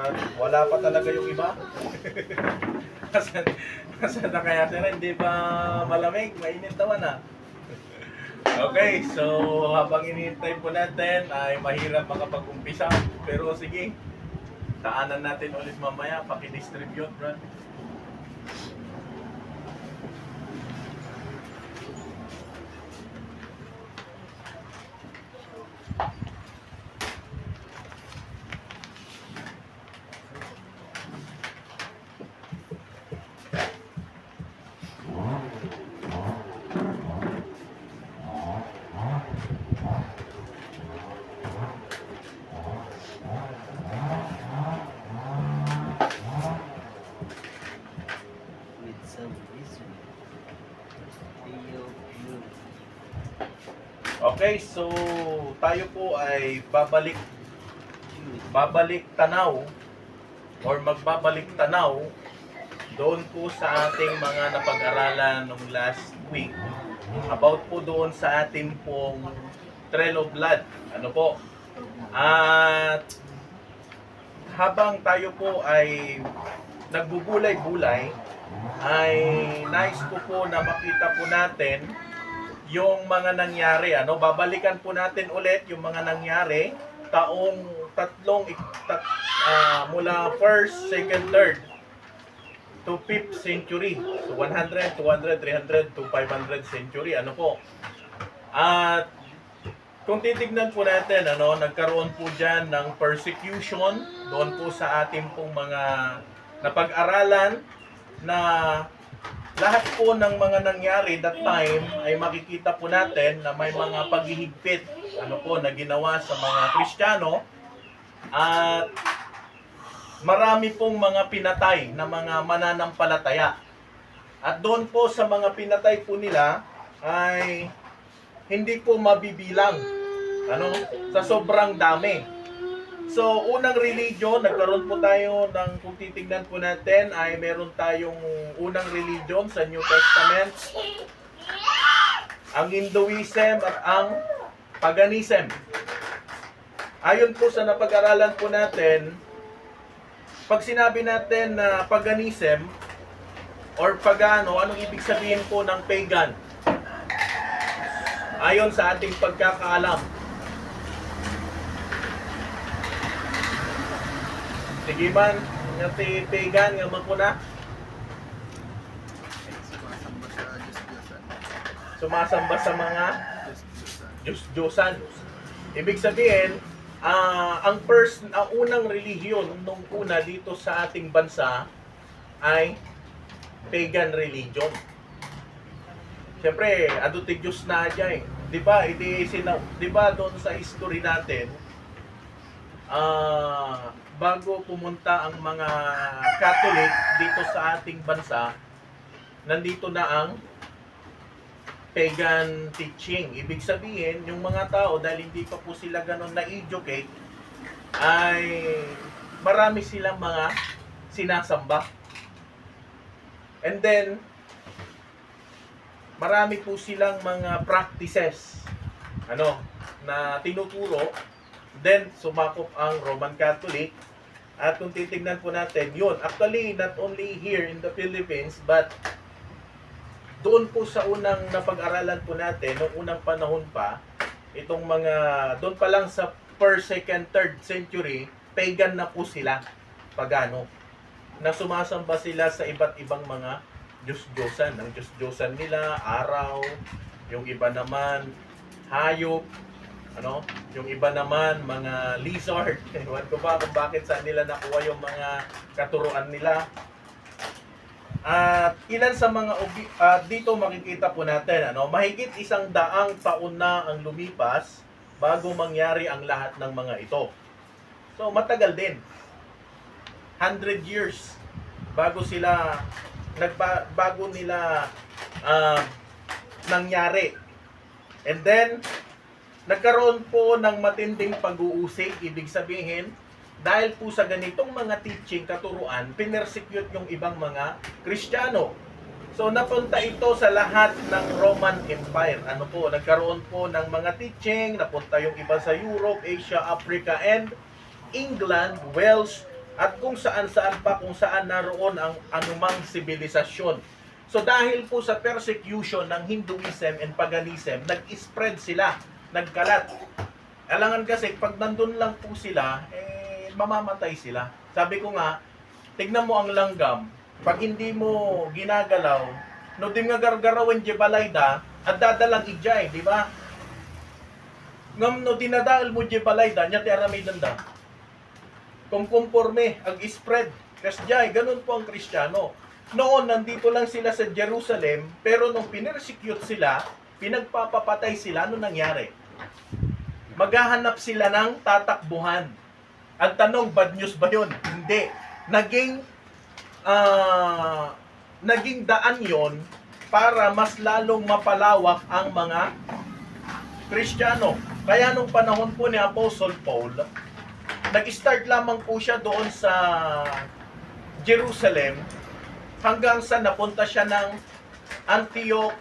At wala pa talaga yung iba. Kasi na kaya sila, hindi pa malamig, mainit naman ah. Okay, so habang inihintay po natin ay mahirap makapag-umpisa. Pero sige, daanan natin ulit mamaya, paki-distribute, bro. With some reason. Okay, so tayo po ay babalik tanaw or magbabalik tanaw doon po sa ating mga napag-aralan nung last week about po doon sa ating pong Trail of Blood. Ano po? At habang tayo po ay nagbubulay-bulay, ay nais ko po na makita po natin yung mga nangyari. Ano? Babalikan po natin ulit yung mga nangyari taong mula 1st, 2nd, 3rd to 5th century. So 100, 200, 300 to 500 century. Ano po? At kung titignan po natin, ano, nagkaroon po dyan ng persecution doon po sa ating pong mga napag-aralan na lahat po ng mga nangyari that time ay makikita po natin na may mga paghihigpit ano po na ginawa sa mga Kristiyano at marami pong mga pinatay na mga mananampalataya. At doon po sa mga pinatay po nila ay hindi po mabibilang ano sa sobrang dami. So, unang religion, nagkaroon po tayo ng, kung titignan po natin, ay meron tayong unang religion sa New Testament. Ang Hinduism at ang Paganism. Ayon po sa napag-aralan po natin, pag sinabi natin na Paganism or Pagano, anong ibig sabihin po ng pagan? Ayon sa ating pagkakaalam, sige man, nga ti pagan nga makuna. Sumasamba sa mga Diyos-Diyosan. Ibig sabihin, ang unang relihiyon nung una dito sa ating bansa ay pagan religion. Siyempre, aduti Diyos na dyan eh. Di ba? Di ba doon sa history natin, bago pumunta ang mga Catholic dito sa ating bansa, nandito na ang pagan teaching. Ibig sabihin, yung mga tao, dahil hindi pa po sila ganun na-educate, ay marami silang mga sinasamba. And then, marami po silang mga practices na tinuturo. Then, sumakop ang Roman Catholic. At kung titignan po natin, yun, actually, not only here in the Philippines, but doon po sa unang napag-aralan po natin, noong unang panahon pa, itong mga, doon pa lang sa 1st, 2nd, 3rd century, pagan na po sila, pagano, na sumasamba sila sa iba't ibang mga Diyos-Diyosan. Ang Diyos-Diyosan nila, araw, yung iba naman, hayop, yung iba naman, mga lizard. Ewan ko ba kung bakit saan nila nakuha yung mga katuruan nila. At ilan sa mga dito makikita po natin, mahigit 100 taon na ang lumipas bago mangyari ang lahat ng mga ito. So matagal din. 100 years bago sila bago nila nangyari. And then nagkaroon po ng matinding pag-uusig, ibig sabihin, dahil po sa ganitong mga teaching, katuruan, pinersecute yung ibang mga Kristiyano. So, napunta ito sa lahat ng Roman Empire. Nagkaroon po ng mga teaching, napunta yung iba sa Europe, Asia, Africa, and England, Wales, at kung saan-saan pa, kung saan naroon ang anumang sibilisasyon. So dahil po sa persecution ng Hinduism and paganism, nag-spread sila, nagkalat. Alangan kasi, pag nandun lang po sila, mamamatay sila. Sabi ko nga, tignan mo ang langgam, pag hindi mo ginagalaw, no dim nga gargarawan di balayda, at dadalang ijay, di ba? Ngam no dinadaal mo di balayda, nya ti aramay landa. Kung conforme, ag-spread. Kasi jay, ganun po ang Kristiyano. Noon, nandito lang sila sa Jerusalem, pero nung pinersecute sila, pinagpapapatay sila, ano nangyari? Maghahanap sila ng tatakbuhan. Ang tanong, bad news ba yun? Hindi. Naging daan yon para mas lalong mapalawak ang mga Kristiyano. Kaya nung panahon po ni Apostle Paul, nag-start lamang po siya doon sa Jerusalem hanggang sa napunta siya ng Antioch,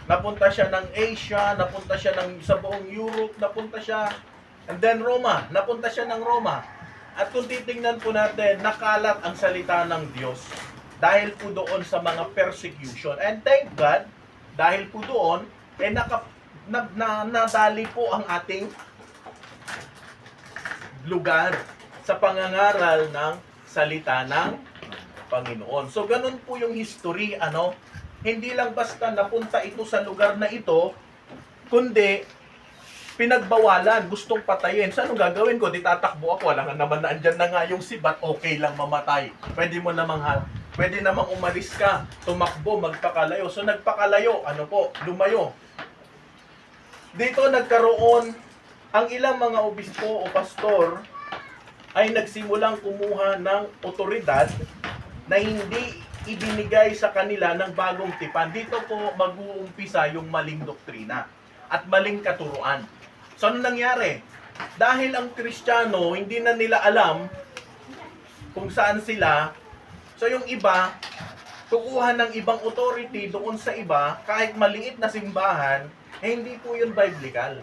napunta siya ng Asia, napunta siya sa buong Europe, napunta siya, and then Roma, napunta siya ng Roma. At kung titingnan po natin, nakalat ang salita ng Diyos dahil po doon sa mga persecution. And thank God, dahil po doon, nadali po ang ating lugar sa pangangaral ng salita ng Panginoon. So ganun po yung history, hindi lang basta napunta ito sa lugar na ito, kundi pinagbawalan, gustong patayin. So anong gagawin ko? Di tatakbo ako. Wala nga naman na andyan na nga yung sibat, okay lang mamatay. Pwede namang umalis ka, tumakbo, magpakalayo. So nagpakalayo, lumayo. Dito nagkaroon ang ilang mga obispo o pastor ay nagsimulang kumuha ng otoridad na hindi ibinigay sa kanila ng bagong tipan. Dito po mag-uumpisa yung maling doktrina at maling katuruan. So ano nangyari? Dahil ang Kristiyano hindi na nila alam kung saan sila, so yung iba kukuha ng ibang authority doon sa iba, kahit maliit na simbahan, hindi po yun biblical.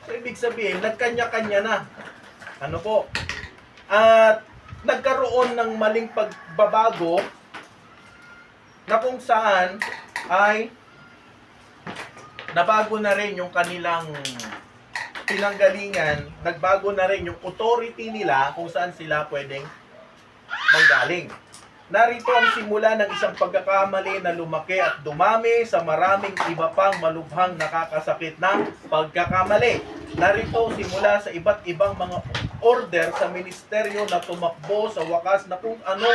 So ibig sabihin, nagkanya-kanya na. At nagkaroon ng maling pagbabago na kung saan ay nabago na rin yung kanilang pinanggalingan, nagbago na rin yung authority nila kung saan sila pwedeng manggaling. Narito ang simula ng isang pagkakamali na lumaki at dumami sa maraming iba pang malubhang nakakasakit na pagkakamali. Narito simula sa iba't ibang mga order sa ministeryo na tumakbo sa wakas na kung ano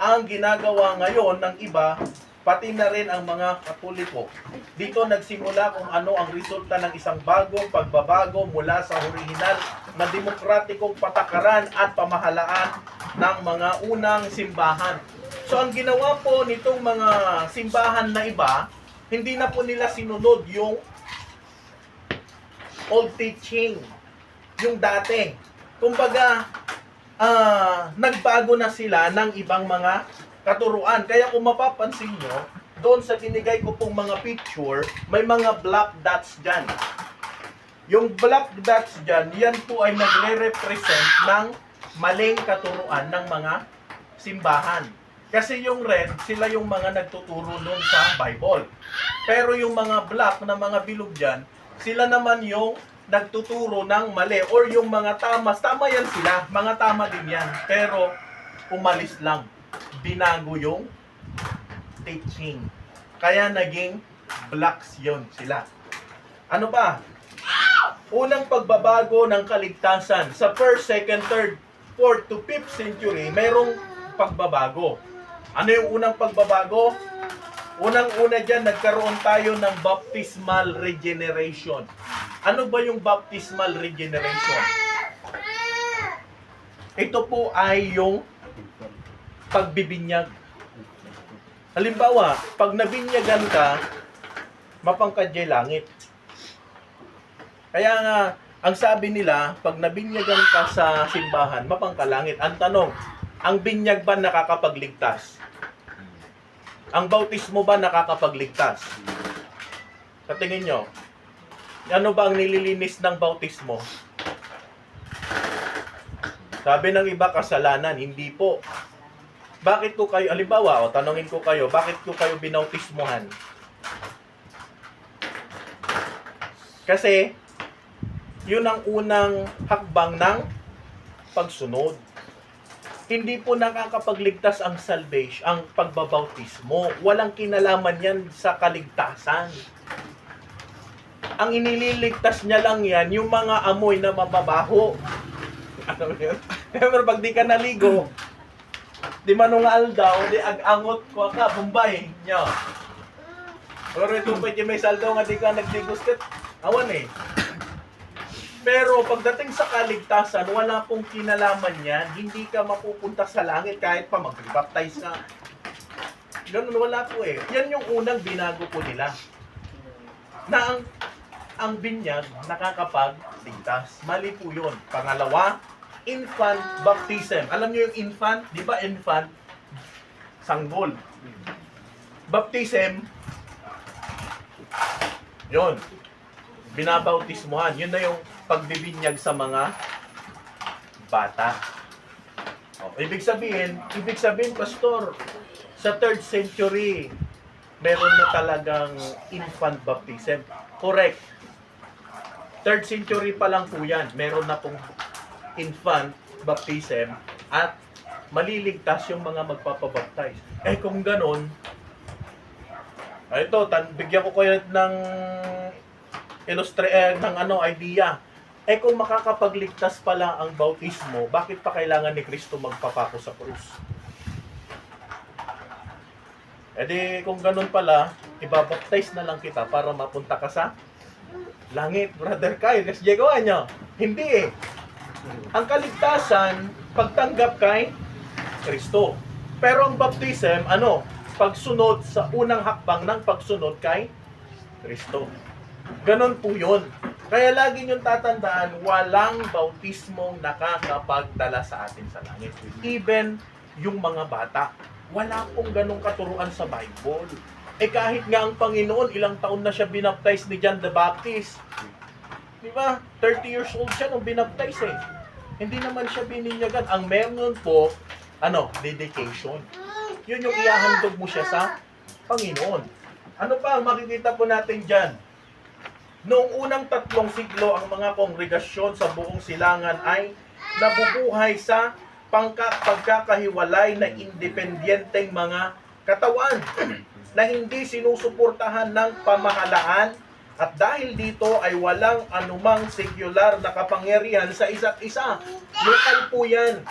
ang ginagawa ngayon ng iba, pati na rin ang mga Katoliko. Dito nagsimula kung ano ang resulta ng isang bagong pagbabago mula sa orihinal na demokratikong patakaran at pamahalaan ng mga unang simbahan. So ang ginawa po nitong mga simbahan na iba, hindi na po nila sinunod yung old teaching, yung dati. Kumbaga, nagbago na sila ng ibang mga katuruan. Kaya kung mapapansin nyo, doon sa tinigay ko pong mga picture, may mga black dots dyan. Yung black dots dyan, yan po ay nagre-represent ng maling katuruan ng mga simbahan. Kasi yung red, sila yung mga nagtuturo doon sa Bible. Pero yung mga black na mga bilog dyan, sila naman yung nagtuturo ng mali. Or yung mga tama yan sila, mga tama din yan. Pero umalis lang. Binago yung teaching. Kaya naging blacks yun sila. Ano ba? Unang pagbabago ng kaligtasan. Sa 1st, 2nd, 3rd, 4th to 5th century, mayroong pagbabago. Ano yung unang pagbabago? Unang-una dyan, nagkaroon tayo ng baptismal regeneration. Ano ba yung baptismal regeneration? Ito po ay yung pagbibinyag. Halimbawa, pag nabinyagan ka, mapangkadyay langit. Kaya nga, ang sabi nila, pag nabinyagan ka sa simbahan, mapangkalangit. Ang tanong, ang binyag ba nakakapagligtas? Ang bautismo ba nakakapagligtas? Sa tingin nyo, ano ba ang nililinis ng bautismo? Sabi ng iba, kasalanan. Hindi po. Bakit ko kayo, halimbawa, o tanongin ko kayo, bakit ko kayo binautismuhan? Kasi, yun ang unang hakbang ng pagsunod. Hindi po nakakapagligtas ang salvation, ang pagbabautismo. Walang kinalaman yan sa kaligtasan. Ang inililigtas niya lang yan, yung mga amoy na mababaho. Ano yun? Pero pag di ka naligo, di manungal daw, di ag-angot ko ka, bumbay niya. Pero ito pa may saldo nga di ka nagdigustit, awan eh. Pero pagdating sa kaligtasan, wala pong kinalaman yan, hindi ka mapupunta sa langit kahit pa mag-baptize ka. Ganun, wala po eh. Yan yung unang binago po nila. Na ang binyag nakakapagligtas. Mali po yun. Pangalawa, infant baptism. Alam niyo yung infant? Di ba infant? Sanggol. Baptism, yun. Binabautismuhan. Yun na yung pagbibinyag sa mga bata. O, ibig sabihin, pastor, sa 3rd century, meron na talagang infant baptism. Correct. 3rd century pa lang po yan. Meron na pong infant baptism at maliligtas yung mga magpapabaptize. Eh kung ganon, ito, bigyan ko kayo ng idea. Eh kung makakapagligtas pala ang bautismo, bakit pa kailangan ni Kristo magpapako sa krus? Eh di, kung ganun pala, ibabaptize na lang kita para mapunta ka sa langit, brother Kyle. Kasi gawa nyo. Hindi eh. Ang kaligtasan, pagtanggap kay Kristo. Pero ang baptism, pagsunod sa unang hakbang ng pagsunod kay Kristo. Ganon po yun. Kaya lagi niyong tatandaan, walang bautismong nakakapagdala sa atin sa langit. Even yung mga bata. Wala pong ganong katuruan sa Bible. Eh kahit nga ang Panginoon, ilang taon na siya binaptize ni John the Baptist. Di ba? 30 years old siya nung binaptize eh. Hindi naman siya bininyagan. Ang meron po, dedication. Yun yung iahandog mo siya sa Panginoon. Ano pa ang makikita po natin dyan? Noong unang 3 siglo, ang mga kongregasyon sa buong silangan ay nabubuhay sa pagkakahiwalay na independenteng mga katawan na hindi sinusuportahan ng pamahalaan at dahil dito ay walang anumang secular na kapangyarihan sa isa't isa. Lokal po yan.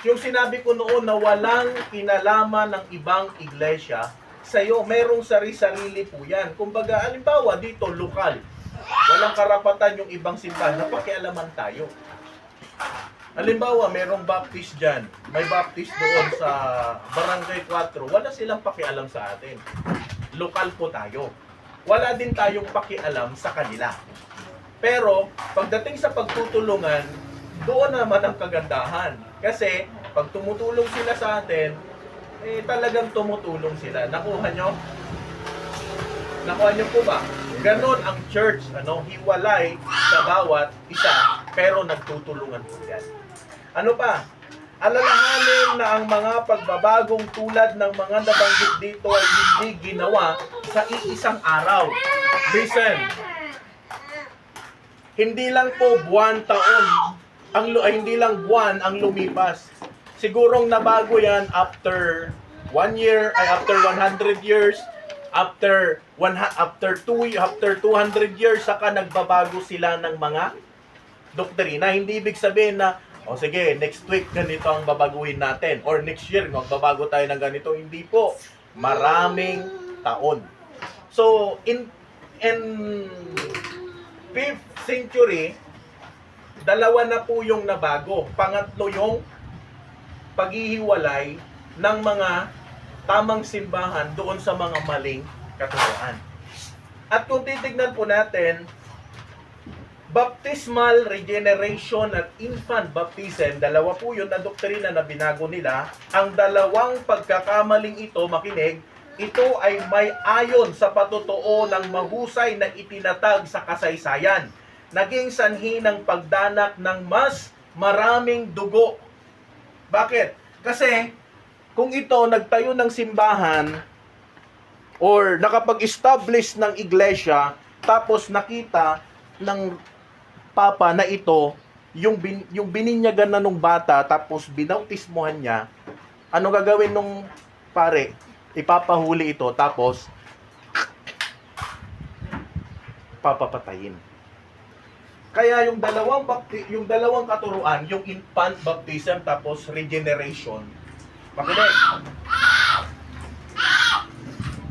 Yung sinabi ko noon na walang kinalaman ng ibang iglesia, sa'yo merong sarili-sarili po yan. Kumbaga, halimbawa dito, lokal. Walang karapatan yung ibang simbahan na pakialaman tayo. Halimbawa, merong baptist dyan. May baptist doon sa Barangay 4. Wala silang pakialam sa atin. Lokal po tayo. Wala din tayong pakialam sa kanila. Pero, pagdating sa pagtutulungan, doon naman ang kagandahan. Kasi, pag tumutulong sila sa atin, talagang tumutulong sila. Nakuha nyo? Nakuha nyo po ba? Ganon ang church, hiwalay sa bawat isa, pero nagtutulungan po yan. Ano pa? Alalahanin na ang mga pagbabagong tulad ng mga nabanggit dito ay hindi ginawa sa iisang araw. Listen, hindi lang po hindi lang buwan ang lumipas. Sigurong nabago yan after 1 year, after 100 years, after 200 years, saka nagbabago sila ng mga doktrina. Hindi ibig sabihin na, sige, next week ganito ang babaguhin natin. Or next year, magbabago tayo ng ganito. Hindi po. Maraming taon. So, in 5th century, 2 na po yung nabago. Pangatlo yung paghihiwalay ng mga tamang simbahan doon sa mga maling katuruan. At kung titignan po natin, baptismal regeneration at infant baptism, dalawa po yun na doktrina na binago nila. Ang dalawang pagkakamaling ito, makinig, ito ay may ayon sa patotoo ng mahusay na itinatag sa kasaysayan. Naging sanhi ng pagdanak ng mas maraming dugo Bakit? Kasi kung ito nagtayo ng simbahan or nakapag-establish ng iglesia, tapos nakita ng papa na ito yung bininyagan na nung bata, tapos binautismuhan niya, ano gagawin nung pare? Ipapahuli ito, tapos papapatayin. Kaya yung dalawang katuruan, yung infant baptism tapos regeneration, makinig,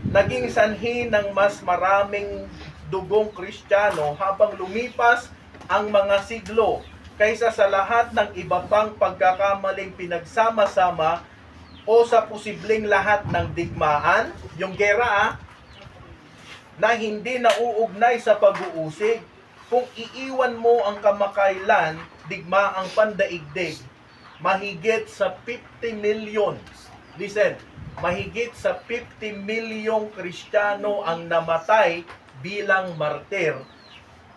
naging sanhi ng mas maraming dugong Kristiyano habang lumipas ang mga siglo kaysa sa lahat ng iba pang pagkakamaling pinagsama-sama o sa posibleng lahat ng digmaan, yung gera na hindi nauugnay sa pag-uusig. Kung iiwan mo ang kamakailan, digmaang pandaigdig, mahigit sa 50 milyon, listen, mahigit sa 50 milyong Kristiyano ang namatay bilang martir.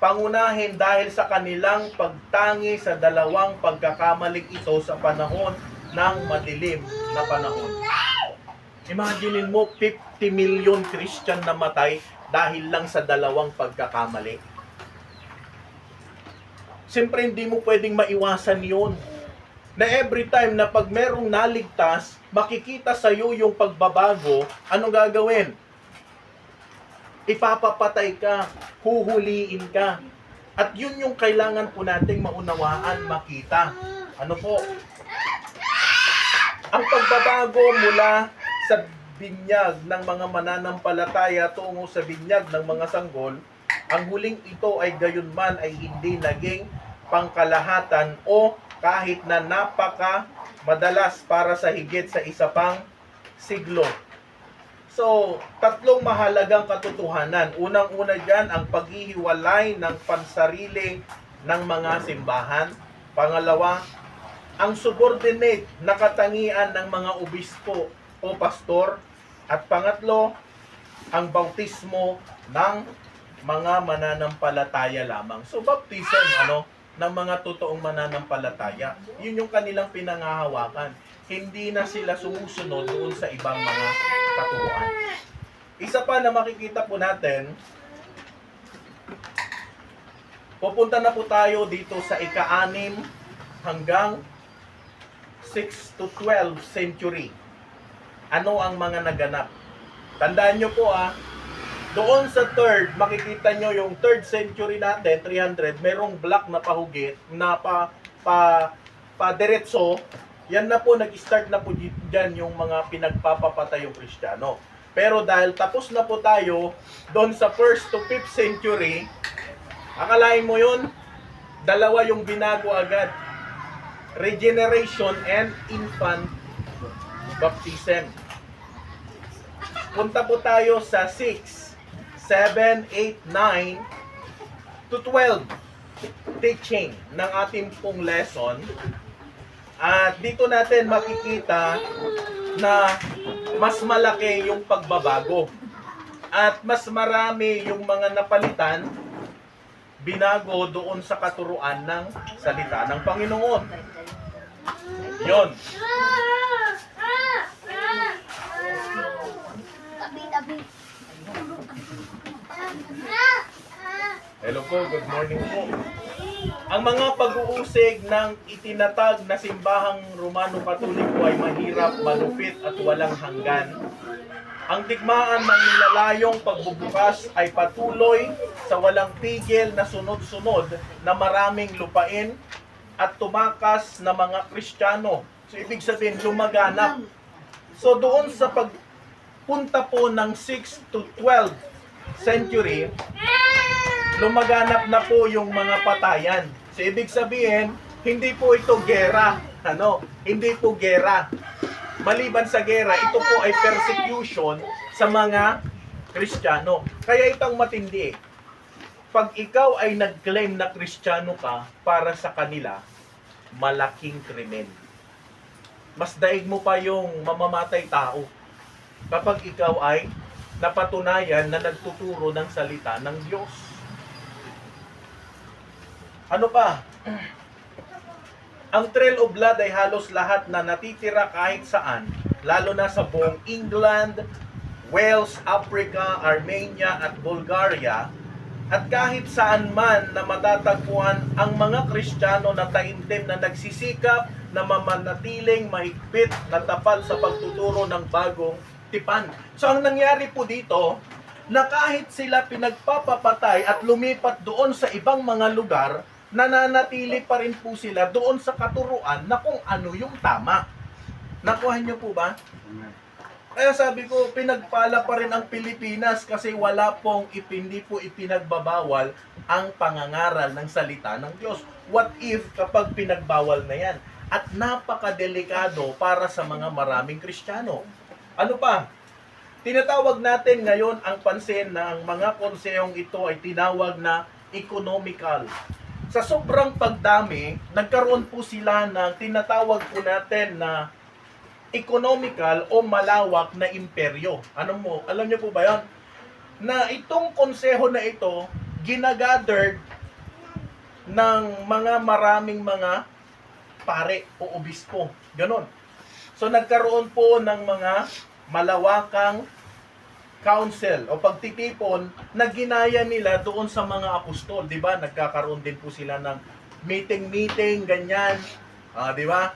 Pangunahin dahil sa kanilang pagtangi sa dalawang pagkakamaling ito sa panahon ng madilim na panahon. Imaginein mo, 50 milyon Christian namatay dahil lang sa dalawang pagkakamali. Siyempre, hindi mo pwedeng maiwasan yun. Na every time na pag merong naligtas, makikita sa'yo yung pagbabago, anong gagawin? Ipapapatay ka, huhuliin ka. At yun yung kailangan po nating maunawaan, makita. Ano po? Ang pagbabago mula sa binyag ng mga mananampalataya tungo sa binyag ng mga sanggol, ang huling ito ay gayunman ay hindi naging pangkalahatan o kahit na napaka madalas para sa higit sa isa pang siglo. So, tatlong mahalagang katotohanan. Unang-una dyan, ang paghihiwalay ng pansarili ng mga simbahan. Pangalawa, ang subordinate na katangian ng mga obispo o pastor. At pangatlo, ang bautismo ng mga mananampalataya lamang. So, baptism, ng mga totoong mananampalataya. Yun yung kanilang pinangahawakan. Hindi na sila sumusunod doon sa ibang mga katuruan. Isa pa na makikita po natin, pupunta na po tayo dito sa ika-6 hanggang 6 to 12 century. Ano ang mga naganap? Tandaan nyo po doon sa 3rd, makikita nyo yung 3rd century natin, 300, merong black na pahugit na diretso. Yan na po, nag-start na po dyan yung mga pinagpapapatay yung Kristiyano. Pero dahil tapos na po tayo doon sa 1st to 5th century, akalain mo yun, dalawa yung binago agad. Regeneration and infant baptism. Punta po tayo sa 6, 7, 8, 9 to 12 teaching ng ating pong lesson. At dito natin makikita na mas malaki yung pagbabago. At mas marami yung mga napalitan, binago doon sa katuruan ng salita ng Panginoon. Yon. Hello po, good morning po. Ang mga pag-uusig ng itinatag na simbahang Romano Katoliko ay mahirap, malupit at walang hanggan. Ang digmaan ng nilalayong pagbubukas ay patuloy sa walang tigil na sunod-sunod na maraming lupain at tumakas na mga Kristiyano. So, ibig sabihin, lumaganap. So, doon sa pagpunta po ng 6 to 12 century, lumaganap na po yung mga patayan. So, ibig sabihin, hindi po ito gera. Hindi po gera. Maliban sa gera, ito po ay persecution sa mga Kristiyano. Kaya itong matindi. Pag ikaw ay nag-claim na Kristiyano ka, para sa kanila, malaking krimen. Mas daig mo pa yung mamamatay tao kapag ikaw ay napatunayan na nagtuturo ng salita ng Diyos. Ano pa? Ang Trail of Blood ay halos lahat na natitira kahit saan, lalo na sa buong England, Wales, Africa, Armenia at Bulgaria, at kahit saan man na matatagpuan ang mga Kristiyano na taimtim na nagsisikap na mamanatiling mahigpit na tapat sa pagtuturo ng bagong tipan. So ang nangyari po dito, na kahit sila pinagpapapatay at lumipat doon sa ibang mga lugar, nananatili pa rin po sila doon sa katuruan na kung ano yung tama. Nakuha niyo po ba? Kaya sabi ko, pinagpala pa rin ang Pilipinas kasi wala pong hindi po ipinagbabawal ang pangangaral ng salita ng Diyos. What if kapag pinagbawal na yan? At napakadelikado para sa mga maraming Kristiyano. Ano pa? Tinatawag natin ngayon ang pansin na ang mga konsehong ito ay tinawag na economical. Sa sobrang pagdami, nagkaroon po sila ng tinatawag po natin na economical o malawak na imperyo. Alam niyo po ba 'yon? Na itong konseho na ito ginagathered ng mga maraming mga pare o obispo. Ganon. So nagkaroon po ng mga malawakang council o pagtitipon na ginaya nila doon sa mga apostol, 'di ba? Nagkakaroon din po sila ng meeting ganyan. 'Di ba?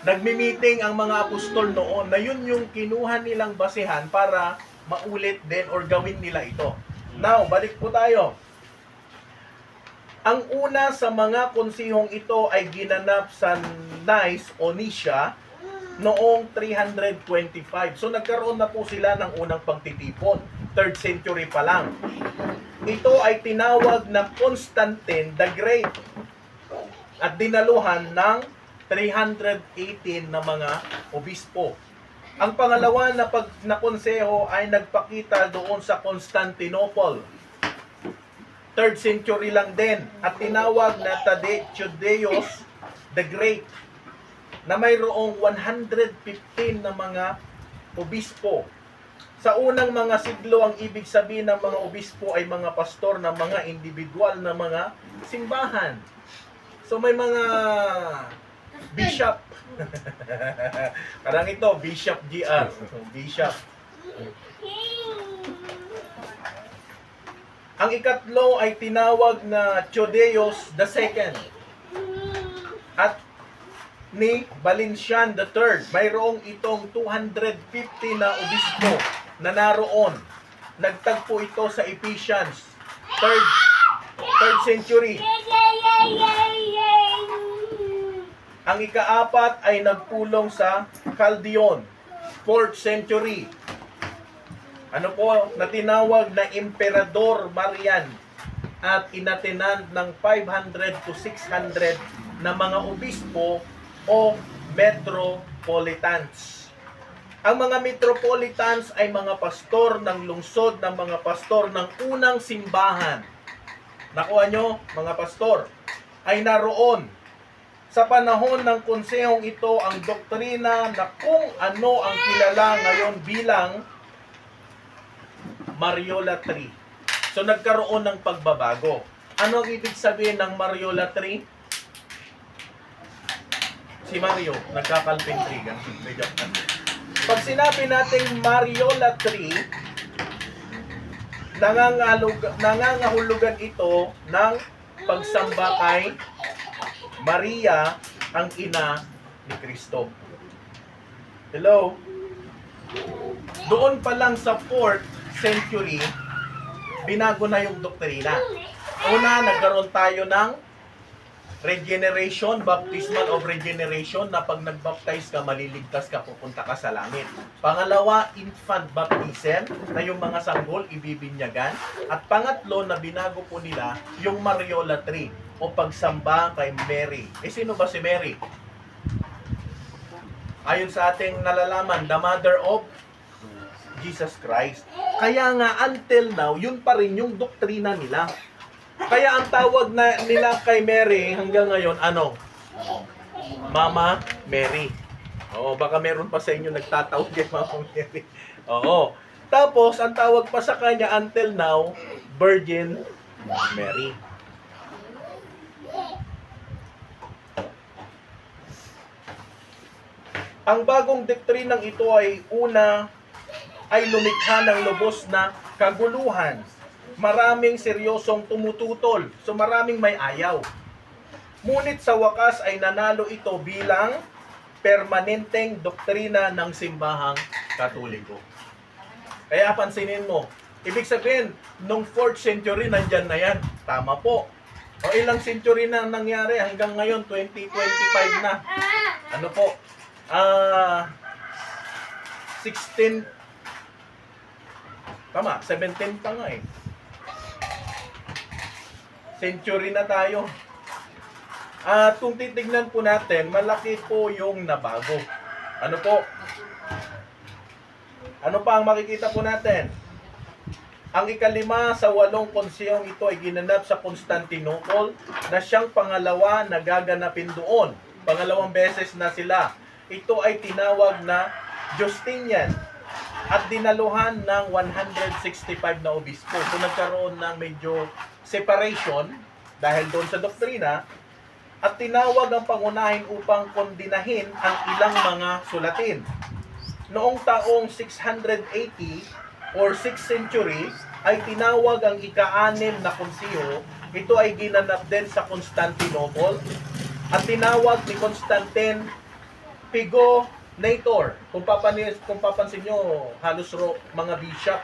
Nagmi-meeting ang mga apostol noon na yun yung kinuha nilang basehan para maulit din or gawin nila ito. Now, balik po tayo. Ang una sa mga konsehong ito ay ginanap sa Nice o Nisya noong 325. So nagkaroon na po sila ng unang pagtitipon. 3rd century pa lang. Ito ay tinawag na Constantine the Great at dinaluhan ng 318 na mga obispo. Ang pangalawa na konseho ay nagpakita doon sa Constantinople. 3rd century lang din at tinawag na Thaddeus the Great na mayroong 115 na mga obispo. Sa unang mga siglo, ang ibig sabihin ng mga obispo ay mga pastor na mga individual na mga simbahan. So may mga bishop. Parang ito, Bishop GR. Bishop. Ang ikatlo ay tinawag na Thaddeus II. At ni Valentian III. Mayroong itong 250 na obispo na naroon. Nagtagpo ito sa Ephesians. 3rd century. Ang ikaapat ay nagpulong sa Chaldeon, 4th century. Ano po, na tinawag na Emperador Marian at inatenan ng 500 to 600 na mga obispo o metropolitans. Ang mga metropolitans ay mga pastor ng lungsod, ng mga pastor ng unang simbahan. Nakuha nyo, mga pastor, ay naroon. Sa panahon ng konsehong ito, ang doktrina na kung ano ang kilala ngayon bilang Mariolatry. So nagkaroon ng pagbabago. Ano ang ibig sabihin ng Mariolatry? Si Mario, nagkakalpintrigan. Pag sinabi nating Mariolatry, nangangahulugan ito ng pagsamba kay Maria, ang ina ni Kristo. Hello? Doon pa lang sa 4th century, binago na yung doktrina. Una, nagkaroon tayo ng regeneration, baptismal of regeneration, na pag nagbaptize ka, maliligtas ka, pupunta ka sa langit. Pangalawa, infant baptism, na yung mga sanggol ibibinyagan. At pangatlo, na binago po nila yung Mariolatry, o pagsamba kay Mary. Sino ba si Mary? Ayon sa ating nalalaman, the mother of Jesus Christ. Kaya nga, until now, yun pa rin yung doktrina nila. Kaya ang tawag nila kay Mary hanggang ngayon, ano? Mama Mary. Oo, baka meron pa sa inyo nagtatawag kay Mama Mary. Oo. Tapos, ang tawag pa sa kanya until now, Virgin Mary. Ang bagong doktrinang ito ay ay lumikha ng lubos na kaguluhan. Maraming seryosong tumututol. So maraming may ayaw. Ngunit sa wakas ay nanalo ito bilang permanenteng doktrina ng simbahang Katoliko. Kaya pansinin mo, ibig sabihin, nung 4th century nandyan na yan. Tama po. O ilang century na nangyari hanggang ngayon, 2025 na. Ano po? 16, tama, 17 pa nga eh. Century na tayo. At kung titignan po natin, malaki po yung nabago. Ano po? Ano pa ang makikita po natin? Ang ikalima sa 8 konsehong ito ay ginanap sa Constantinople na siyang pangalawa na gaganapin doon. Pangalawang beses na sila. Ito ay tinawag na Justinian at dinaluhan ng 165 na obispo. So nagkaroon ng medyo separation dahil doon sa doktrina at tinawag ang pangunahin upang kondinahin ang ilang mga sulatin. Noong taong 680 or 6th century ay tinawag ang ika-6 na konseho. Ito ay ginanap din sa Constantinople at tinawag ni Constantine Pigonator. Kung papansin nyo, halos mga bishop.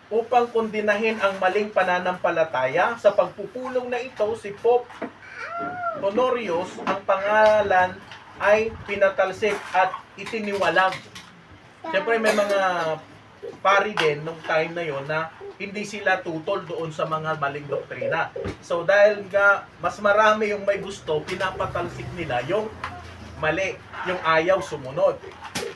Upang kondinahin ang maling pananampalataya, sa pagpupulong na ito, si Pope Honorius, ang pangalan ay pinatalsik at itiniwalag. Siyempre may mga pari din nung time na yon na hindi sila tutol doon sa mga maling doktrina. So dahil nga mas marami yung may gusto, pinapatalsik nila yung mali, yung ayaw sumunod.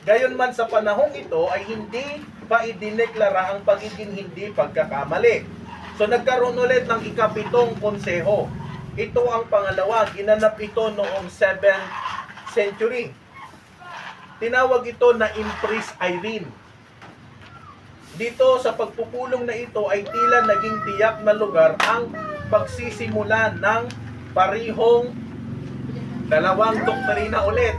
Gayon man sa panahong ito ay hindi pa idineklara ang pagiging hindi pagkakamali. So nagkaroon ulit ng ika-7 konseho. Ito ang pangalawa, ginanap ito noong 7th century. Tinawag ito na Empress Irene. Dito sa pagpupulong na ito ay tila naging tiyak na lugar ang pagsisimula ng parihong dalawang doktrina ulit.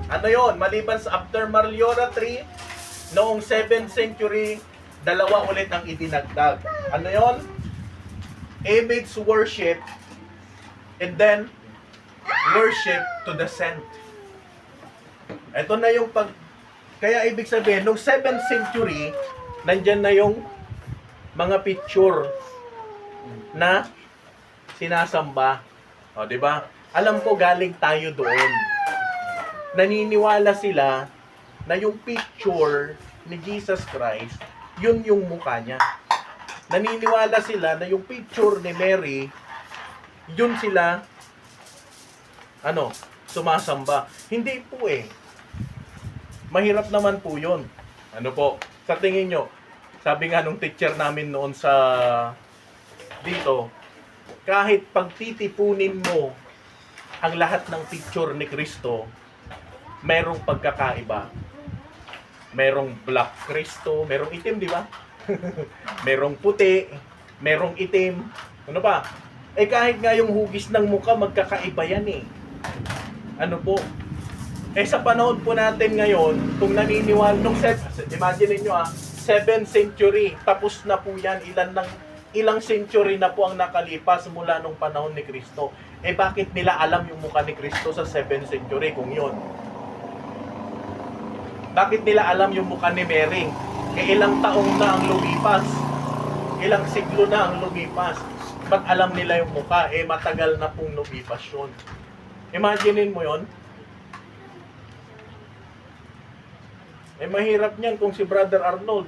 Ano yon? Maliban sa after Mariora 3, noong 7th century, dalawa ulit ang idinagdag. Ano yon? Image worship and then worship to the saint. Ito na yung kaya ibig sabihin, noong 7th century, nandyan na yung mga picture na sinasamba. O, di ba? Alam ko galing tayo doon. Naniniwala sila na yung picture ni Jesus Christ, yun yung mukha niya. Naniniwala sila na yung picture ni Mary, yun sila, sumasamba. Hindi po eh. Mahirap naman po yun. Ano po? Sa tingin nyo, sabi nga nung teacher namin noon sa dito, kahit pagtitipunin mo ang lahat ng picture ni Kristo, merong pagkakaiba. Merong black Kristo, merong itim, di ba? Merong puti, merong itim. Ano pa? Eh kahit nga yung hugis ng mukha, magkakaiba yan eh. Ano po? Eh sa panahon po natin ngayon, kung naniniwala, imagine niyo 7th century, tapos na po yan, ilang century na po ang nakalipas mula nung panahon ni Kristo. Eh bakit nila alam yung mukha ni Kristo sa 7th century kung yun? Bakit nila alam yung mukha ni Mary? Eh ilang taong na ang lumipas. Ilang siglo na ang lumipas. Ba't alam nila yung mukha? Eh matagal na pong lumipas yun. Imaginein mo yun? Eh mahirap niyan kung si Brother Arnold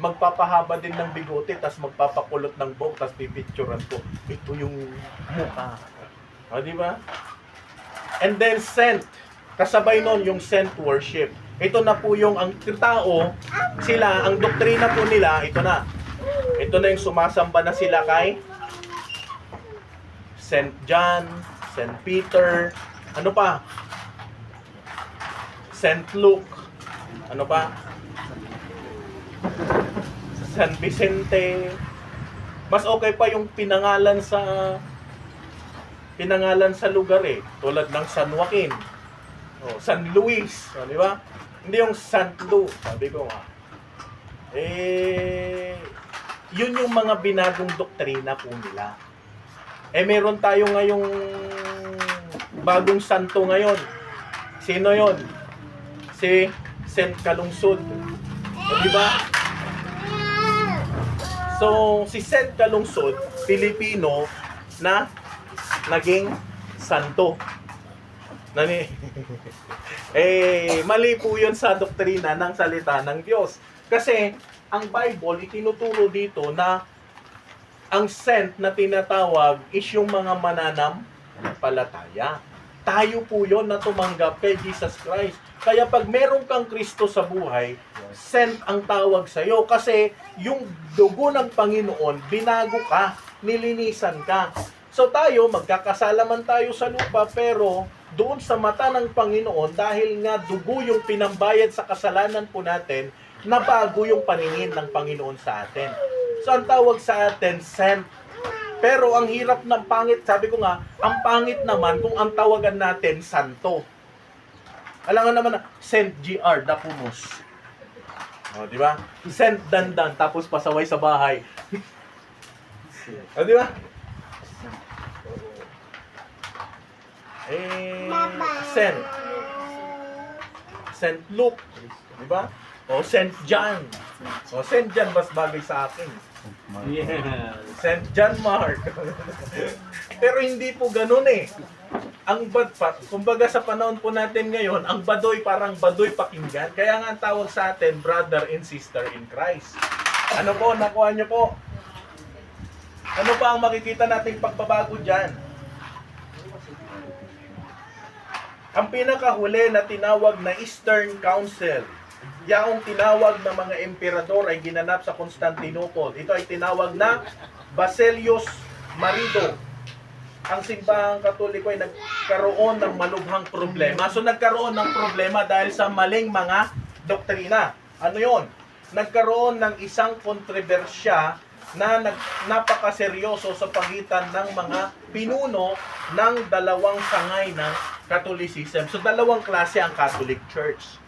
magpapahaba din ng bigote, tas magpapakulot ng buhok, tas pipicturean ko. Ito yung mukha. O, di ba? And then saint. Kasabay nun yung saint worship. Ito na po yung ang tao, sila, ang doktrina po nila, ito na. Ito na yung sumasamba na sila kay Saint John, Saint Peter, ano pa? Saint Luke, ano pa? San Vicente. Mas okay pa yung pinangalan sa lugar eh, tulad ng San Joaquin. Oh, San Luis, oh, di ba? Hindi yung San Lu, sabi ko nga. Yun yung mga binagong doktrina po nila. Meron tayo ngayong bagong santo ngayon. Sino yon? Si Saint Calungsod. O, di ba? So, si Saint Calungsod, Pilipino na naging santo. Mali po yun sa doktrina ng salita ng Diyos. Kasi, ang Bible, itinuturo dito na ang saint na tinatawag is yung mga mananampalataya. Tayo po yun na tumanggap kay Jesus Christ. Kaya pag meron kang Kristo sa buhay, saint ang tawag sa'yo. Kasi yung dugo ng Panginoon, binago ka, nilinisan ka. So tayo, magkakasalaman tayo sa lupa, pero doon sa mata ng Panginoon, dahil nga dugo yung pinambayad sa kasalanan po natin, nabago yung paningin ng Panginoon sa atin. So ang tawag sa atin, saint. Pero ang hirap ng pangit, sabi ko nga, ang pangit naman kung ang tawagan natin, santo. Alam nga naman na, Saint G.R. Dapunos. O, di ba? Saint Dandan, tapos pasaway sa bahay. O, di ba? Saint Luke, di ba? O Saint John. O Saint John mas bagay sa akin. Yeah. Saint John Mark. Pero hindi po ganoon eh. Ang kumbaga sa panahon po natin ngayon, ang badoy parang badoy pakinggan. Kaya nga ang tawag sa atin, brother and sister in Christ. Ano po, nakuha nyo po? Ano pa ang makikita nating pagbabago dyan? Ang pinakahuli na tinawag na Eastern Council, yaong tinawag na mga emperador ay ginanap sa Constantinople. Ito ay tinawag na Basilius Marido. Ang simbahang Katoliko ay nagkaroon ng malubhang problema. So nagkaroon ng problema dahil sa maling mga doktrina. Ano yon? Nagkaroon ng isang kontrobersya na napakaseryoso sa pagitan ng mga pinuno ng dalawang sangay ng Catholicism. So dalawang klase ang Catholic Church.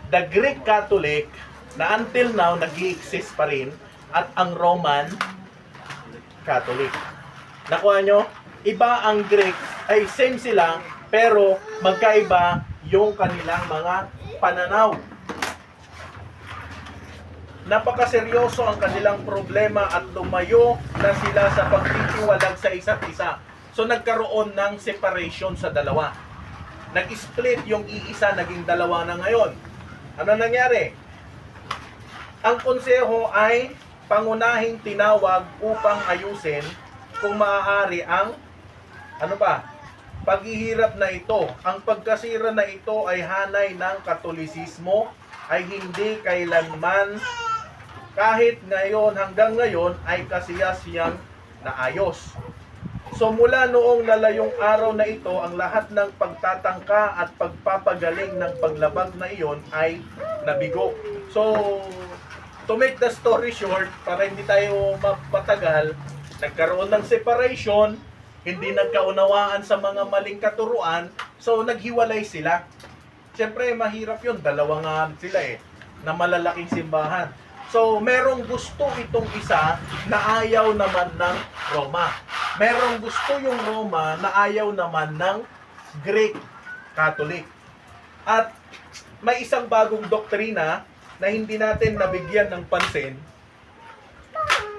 The Greek Catholic na until now nag-i-exist pa rin at ang Roman Catholic. Nakuha nyo? Iba ang Greek, ay same sila, pero magkaiba yung kanilang mga pananaw. Napakaseryoso ang kanilang problema at lumayo na sila sa pagtitiwalag sa isa't isa. So nagkaroon ng separation sa dalawa. Nag-split yung iisa, naging dalawa na ngayon. Ano nangyari? Ang konseho ay pangunahing tinawag upang ayusin kung maaari ang paghihirap na ito. Ang pagkasira na ito ay hanay ng Katolisismo ay hindi kailanman kahit ngayon hanggang ngayon ay kasiyasiyang naayos. So mula noong lalayong araw na ito, ang lahat ng pagtatangka at pagpapagaling ng paglabag na iyon ay nabigo. So to make the story short, para hindi tayo mapatagal, nagkaroon ng separation, hindi nagkaunawaan sa mga maling katuruan, so naghiwalay sila. Siyempre mahirap yun, dalawa nga sila na malalaking simbahan. So, merong gusto itong isa na ayaw naman ng Roma. Merong gusto yung Roma na ayaw naman ng Greek Catholic. At may isang bagong doktrina na hindi natin nabigyan ng pansin.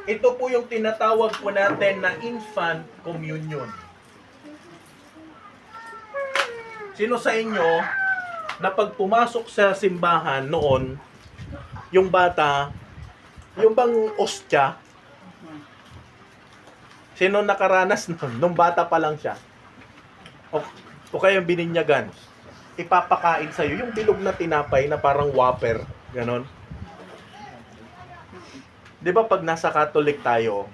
Ito po yung tinatawag po natin na infant communion. Sino sa inyo na pag pumasok sa simbahan noon, yung bata, yung bang ostya, sino nakaranas nun? Nung bata pa lang siya. O kaya yung bininyagan, ipapakain sa'yo, yung bilog na tinapay na parang whopper, ganon. Di ba pag nasa Catholic tayo,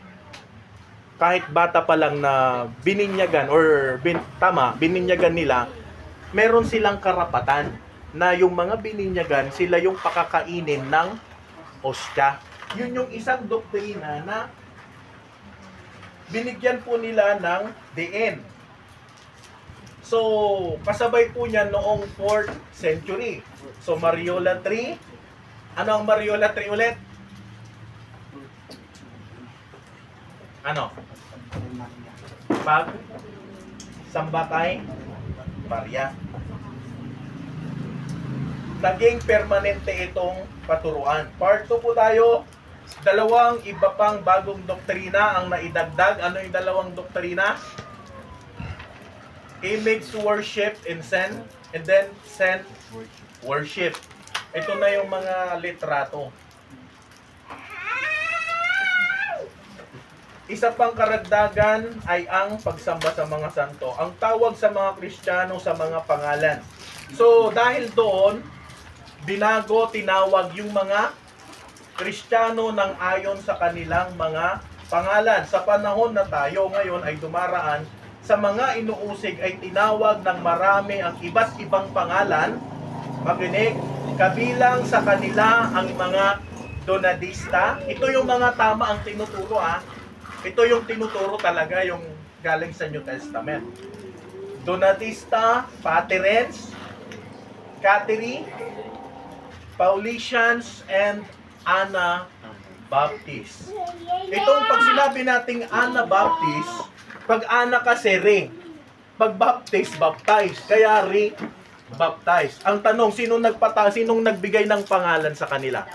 kahit bata pa lang na bininyagan, bininyagan nila, meron silang karapatan na yung mga bininyagan, sila yung pakakainin ng ostya. Yun yung isang doktrina na binigyan po nila ng diin. So, kasabay po niya noong 4th century. So, Mariola tree. Ano ang Mariola tree ulit? Ano? Pag samba kay Maria. Naging permanente itong paturuan. Part 2 po tayo. Dalawang iba pang bagong doktrina ang naidagdag. Ano yung dalawang doktrina? Image worship and then send worship. Ito na yung mga litrato. Isa pang karagdagan ay ang pagsamba sa mga santo. Ang tawag sa mga Kristiyano sa mga pangalan. So, dahil doon, binago, tinawag yung mga Kristiyano ng ayon sa kanilang mga pangalan. Sa panahon na tayo ngayon ay dumaraan, sa mga inuusig ay tinawag ng marami ang iba't ibang pangalan. Makinig, kabilang sa kanila ang mga Donatista. Ito yung mga tama ang tinuturo Ito yung tinuturo talaga yung galing sa New Testament. Donatista, Paterens, Cateri, Paulicians, and Anabaptist. Itong pag sinabi nating Anabaptist, pag Ana kasi re, pag Baptist, baptize, kaya re, baptize. Ang tanong, sinong nagbigay ng pangalan sa kanila?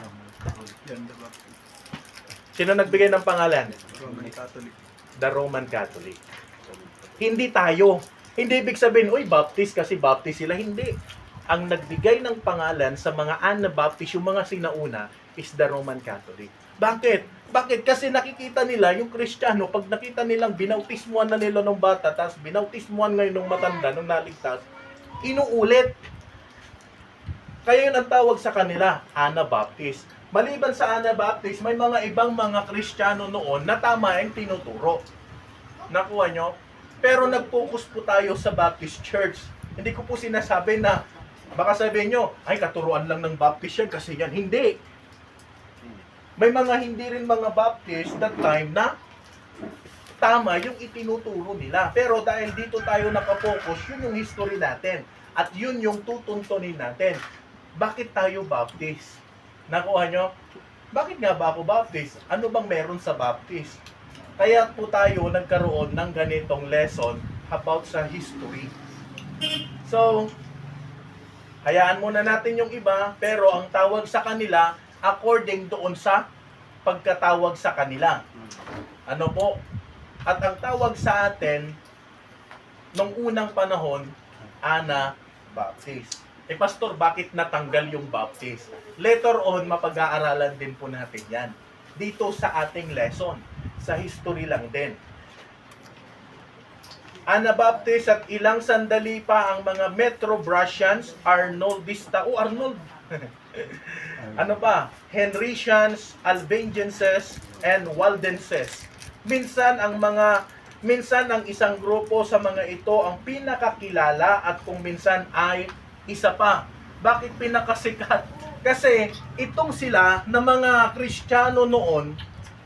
Sino nagbigay ng pangalan? Roman Catholic. The Roman Catholic. Hindi tayo. Hindi ibig sabihin, uy, Baptist kasi Baptist sila. Hindi. Ang nagbigay ng pangalan sa mga Anabaptist, yung mga sinauna, is the Roman Catholic. Bakit? Bakit? Kasi nakikita nila, yung Kristiyano, pag nakita nilang binautismuhan na nila ng bata, tapos binautismuhan ngayon ng matanda, nung naligtas, inuulit. Kaya yun ang tawag sa kanila, Anabaptist. Maliban sa Anabaptist, may mga ibang mga Kristiyano noon na tama yung tinuturo. Nakuha nyo? Pero nag-focus po tayo sa Baptist Church. Hindi ko po sinasabi na, baka sabihin nyo, ay katuruan lang ng Baptist yan kasi yan. Hindi. May mga hindi rin mga Baptist that time na tama yung itinuturo nila. Pero dahil dito tayo nakapokus, yun yung history natin. At yun yung tutuntunin natin. Bakit tayo Baptist? Nakuha nyo? Bakit nga ba ako Baptist? Ano bang meron sa Baptist? Kaya po tayo nagkaroon ng ganitong lesson about sa history. So, hayaan muna natin yung iba, pero ang tawag sa kanila, according doon sa pagkatawag sa kanila. Ano po? At ang tawag sa atin, nung unang panahon, Anabaptist. Pastor, bakit natanggal yung Baptist? Later on, mapag-aaralan din po natin yan. Dito sa ating lesson. Sa history lang din. Anabaptist at ilang sandali pa ang mga Metrobrasians, Arnoldista, Arnold. Ano pa? Henricians, Albigenses, and Waldenses. Minsan ang isang grupo sa mga ito ang pinakakilala at kung minsan ay isa pa. Bakit pinakasikat? Kasi itong sila na mga Kristiyano noon,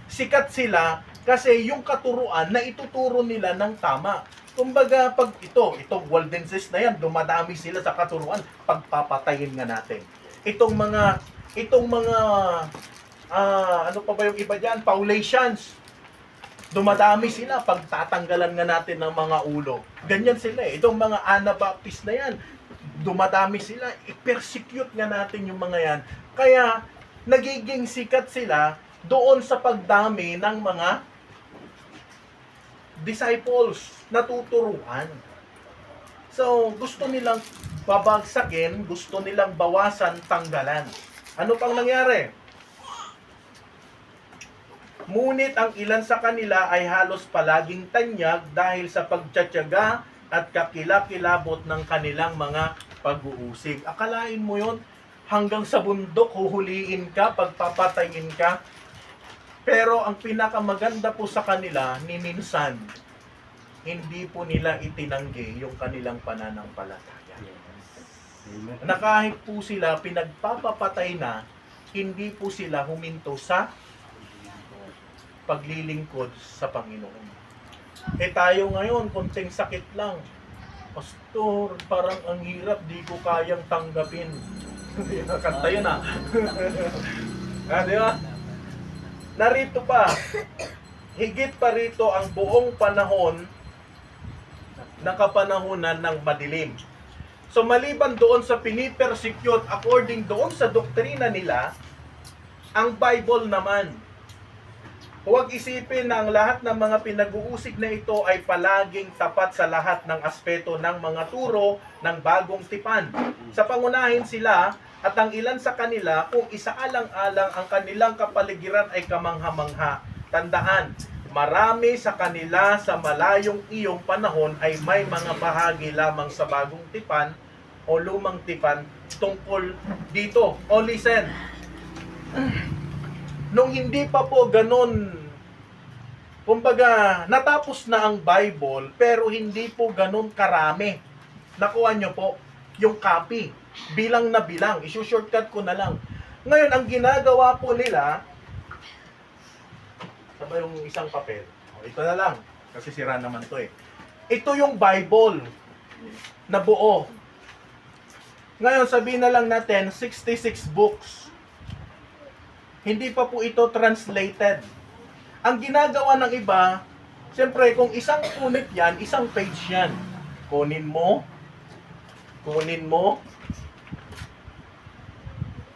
sikat sila kasi yung katuruan na ituturo nila ng tama. Kumbaga, pag itong Waldenses na yan, dumadami sila sa katuruan, pagpapatayin nga natin. Itong mga ano pa ba yung iba dyan? Paulicians. Dumadami sila, pagtatanggalan nga natin ng mga ulo. Ganyan sila eh. Itong mga Anabaptist na yan, dumadami sila, i-persecute nga natin yung mga yan. Kaya, nagiging sikat sila doon sa pagdami ng mga disciples na tuturuan. So, gusto nilang babagsakin, gusto nilang bawasan, tanggalan. Ano pang nangyari? Ngunit ang ilan sa kanila ay halos palaging tanyag dahil sa pagtsatsaga at kakilakilabot ng kanilang mga pag-uusig. Akalain mo yon, hanggang sa bundok huhuliin ka, pagpapatayin ka. Pero ang pinakamaganda po sa kanila, ni minsan, hindi po nila itinanggi yung kanilang pananampalataya. Na kahit po sila pinagpapapatay na, hindi po sila huminto sa paglilingkod sa Panginoon. Tayo ngayon, konting sakit lang, Pastor, parang ang hirap, di ko kayang tanggapin. Kanta yun ah. Di ba? Narito pa, higit pa rito ang buong panahon na kapanahunan ng madilim. So maliban doon sa pinipersecute according doon sa doktrina nila, ang Bible naman, huwag isipin na ang lahat ng mga pinag-uusig na ito ay palaging tapat sa lahat ng aspeto ng mga turo ng bagong tipan. Sa pangunahin sila at ang ilan sa kanila kung isaalang-alang ang kanilang kapaligiran ay kamangha-mangha. Tandaan, marami sa kanila sa malayong iyong panahon ay may mga bahagi lamang sa bagong tipan o lumang tipan tungkol dito. O listen, nung hindi pa po ganun, kumbaga, natapos na ang Bible, pero hindi po ganun karami. Nakuha nyo po, yung copy, bilang na bilang, isu-shortcut ko na lang. Ngayon, ang ginagawa po nila, sabay yung isang papel, ito na lang, kasi sira naman to eh. Ito yung Bible na buo. Ngayon, sabihin na lang natin, 66 books. Hindi pa po ito translated. Ang ginagawa ng iba, siyempre kung isang unit yan, isang page yan. Kunin mo.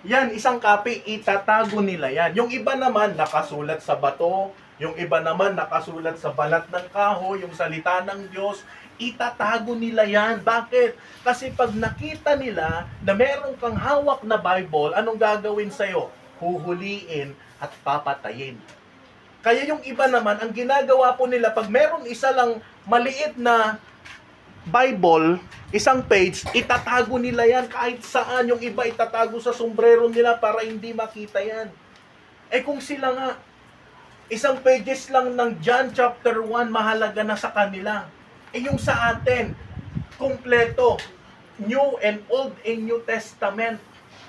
Yan, isang copy, itatago nila yan. Yung iba naman, nakasulat sa bato. Yung iba naman, nakasulat sa balat ng kahoy, yung salita ng Diyos. Itatago nila yan. Bakit? Kasi pag nakita nila na meron kang hawak na Bible, anong gagawin sa'yo? Huhuliin at papatayin. Kaya yung iba naman, ang ginagawa po nila, pag meron isa lang maliit na Bible, isang page, itatago nila yan kahit saan. Yung iba itatago sa sombrero nila para hindi makita yan. Eh kung sila nga, isang pages lang ng John chapter 1, mahalaga na sa kanila. Eh yung sa atin, kumpleto, New and Old and New Testament.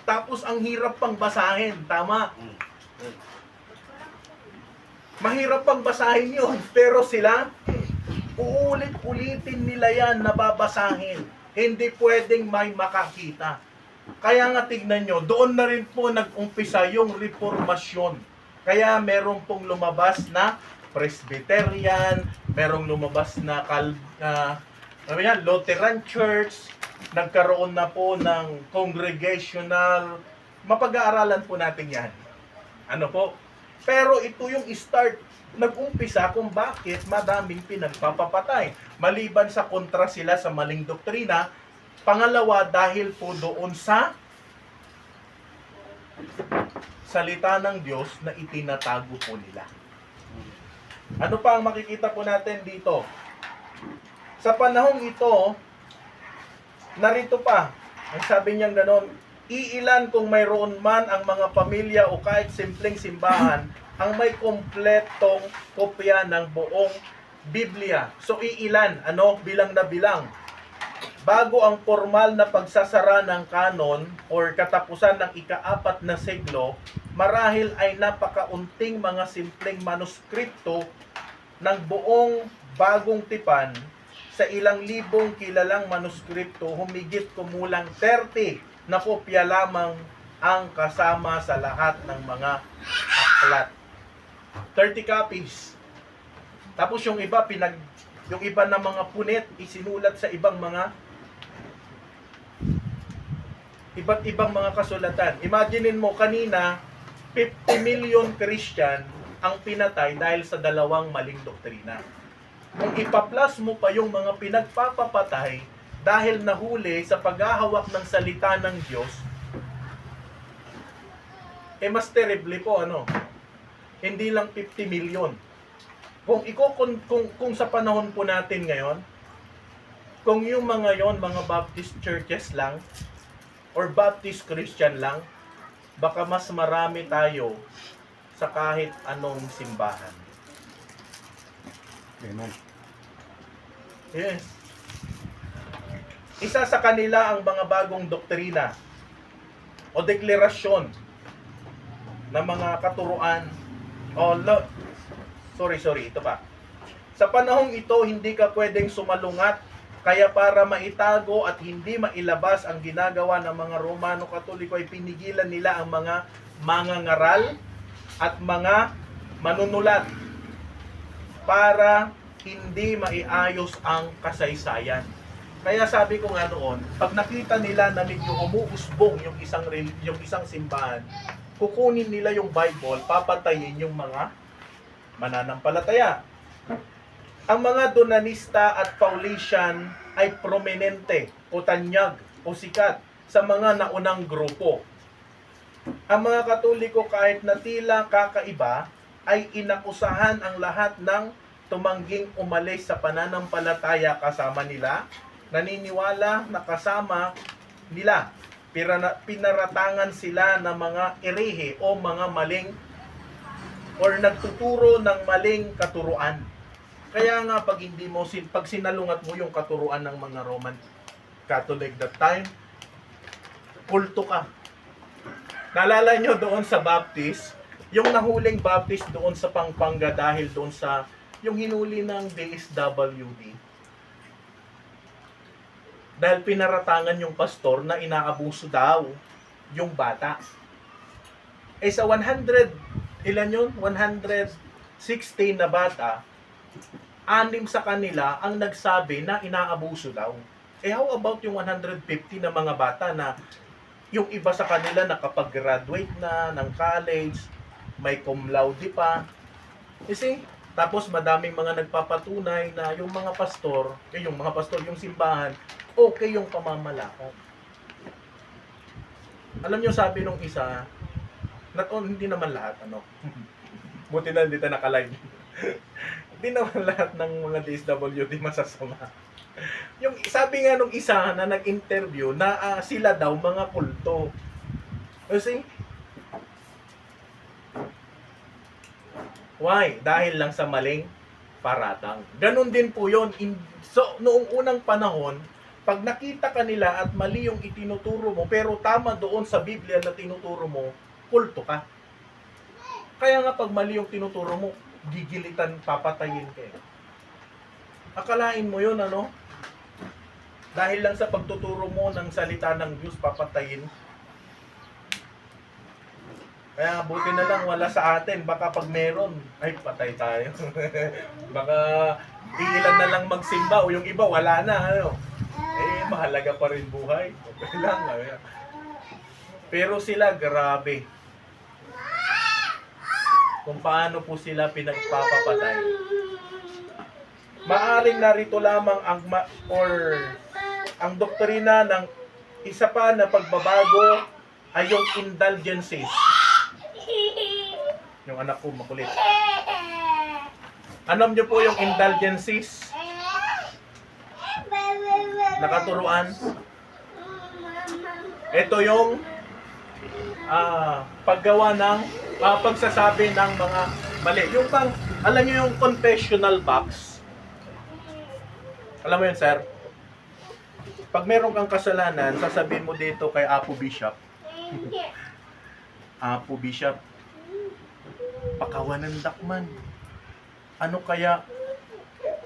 Tapos ang hirap pang basahin, tama? Mahirap pang basahin yun, pero sila, uulit-ulitin nila yan na babasahin. Hindi pwedeng may makakita. Kaya nga tignan nyo, doon na rin po nag-umpisa yung reformasyon. Kaya meron pong lumabas na Presbyterian, merong lumabas na Lutheran Church, nagkaroon na po ng Congregational, mapag-aaralan po natin yan. Ano po? Pero ito yung start, nag-umpisa kung bakit madaming pinagpapapatay. Maliban sa kontra sila sa maling doktrina, pangalawa dahil po doon sa salita ng Diyos na itinatago po nila. Ano pa ang makikita po natin dito? Sa panahong ito, narito pa, ang sabi niyang ganon, iilan kung mayroon man ang mga pamilya o kahit simpleng simbahan ang may kompletong kopya ng buong Biblia. So iilan, bilang na bilang. Bago ang formal na pagsasara ng kanon or katapusan ng ika-4 na siglo, marahil ay napakaunting mga simpleng manuskripto ng buong bagong tipan. Sa ilang libong kilalang manuskripto, humigit kumulang 30 na kopya lamang ang kasama sa lahat ng mga aklat. 30 copies. Tapos yung iba yung iba na mga punit isinulat sa iba't ibang mga kasulatan. Imaginein mo kanina 50 million Christian ang pinatay dahil sa dalawang maling doktrina. Kung ipaplas mo pa yung mga pinagpapapatay dahil nahuli sa paghahawak ng salita ng Diyos, mas terrible po hindi lang 50 million. Kung sa panahon po natin ngayon, kung yung mga Baptist churches lang or Baptist Christian lang, baka mas marami tayo sa kahit anong simbahan. Amen. Yes. Isa sa kanila ang mga bagong doktrina o deklarasyon ng mga katuruan ito pa. Sa panahong ito, hindi ka pwedeng sumalungat Kaya para maitago at hindi mailabas ang ginagawa ng mga Romano Katoliko ay pinigilan nila ang mga mangangaral at mga manunulat para hindi maiayos ang kasaysayan. Kaya sabi ko nga noon, pag nakita nila na medyo umuusbong yung isang simbahan, kukunin nila yung Bible, papatayin yung mga mananampalataya. Ang mga Donanista at Paulician ay prominente o tanyag o sikat sa mga naunang grupo. Ang mga Katoliko kahit na tila kakaiba ay inakusahan ang lahat ng tumangging umalis sa pananampalataya kasama nila, naniniwala na kasama nila, pinaratangan sila ng mga erehe o mga maling or nagtuturo ng maling katuruan. Kaya nga pag sinalungat mo yung katuruan ng mga Roman Catholic that time, kulto ka. Naalala nyo doon sa Baptist, yung nahuling Baptist doon sa Pampanga dahil doon sa yung hinuli ng DSWD. Dahil pinaratangan yung pastor na inaabuso daw yung bata. Eh sa 100, ilan yun? 116 na bata, 6 sa kanila ang nagsabi na inaabuso daw. Eh how about yung 150 na mga bata na yung iba sa kanila nakapag-graduate na ng college, may cum laude pa. You see? Tapos madaming mga nagpapatunay na yung mga pastor, yung simbahan, okay yung pamamalakad. Alam nyo, sabi nung isa, hindi naman lahat, buti na hindi tayo nakalive. Hindi naman lahat ng mga DSWD masasama. Yung sabi nga nung isa na nag-interview na sila daw mga kulto. Kasi why? Dahil lang sa maling paratang. Ganon din po yun. So, noong unang panahon, pag nakita ka nila at mali yung itinuturo mo, pero tama doon sa Biblia na tinuturo mo, kulto ka. Kaya nga pag mali yung tinuturo mo, gigilitan, papatayin ka. Akalain mo yun, dahil lang sa pagtuturo mo ng salita ng Diyos, papatayin. Kaya buti na lang wala sa atin. Baka pag meron, ay patay tayo. Baka ilan na lang magsimba o yung iba wala na. Eh, mahalaga pa rin buhay. Okay lang. Pero sila, grabe. Kung paano po sila pinagpapapatay. Maaring narito lamang ang doktrina ng isa pa na pagbabago ay yung indulgences. Yung anak ko makulit. Alam niyo po yung indulgences? Nakaturuan. Ito yung paggawa ng pagsasabi ng mga mali. Yung alam niyo yung confessional box? Alam mo yun, sir? Pag meron kang kasalanan, sasabihin mo dito kay Apo Bishop. Apo Bishop, pakawanan dakman. Ano kaya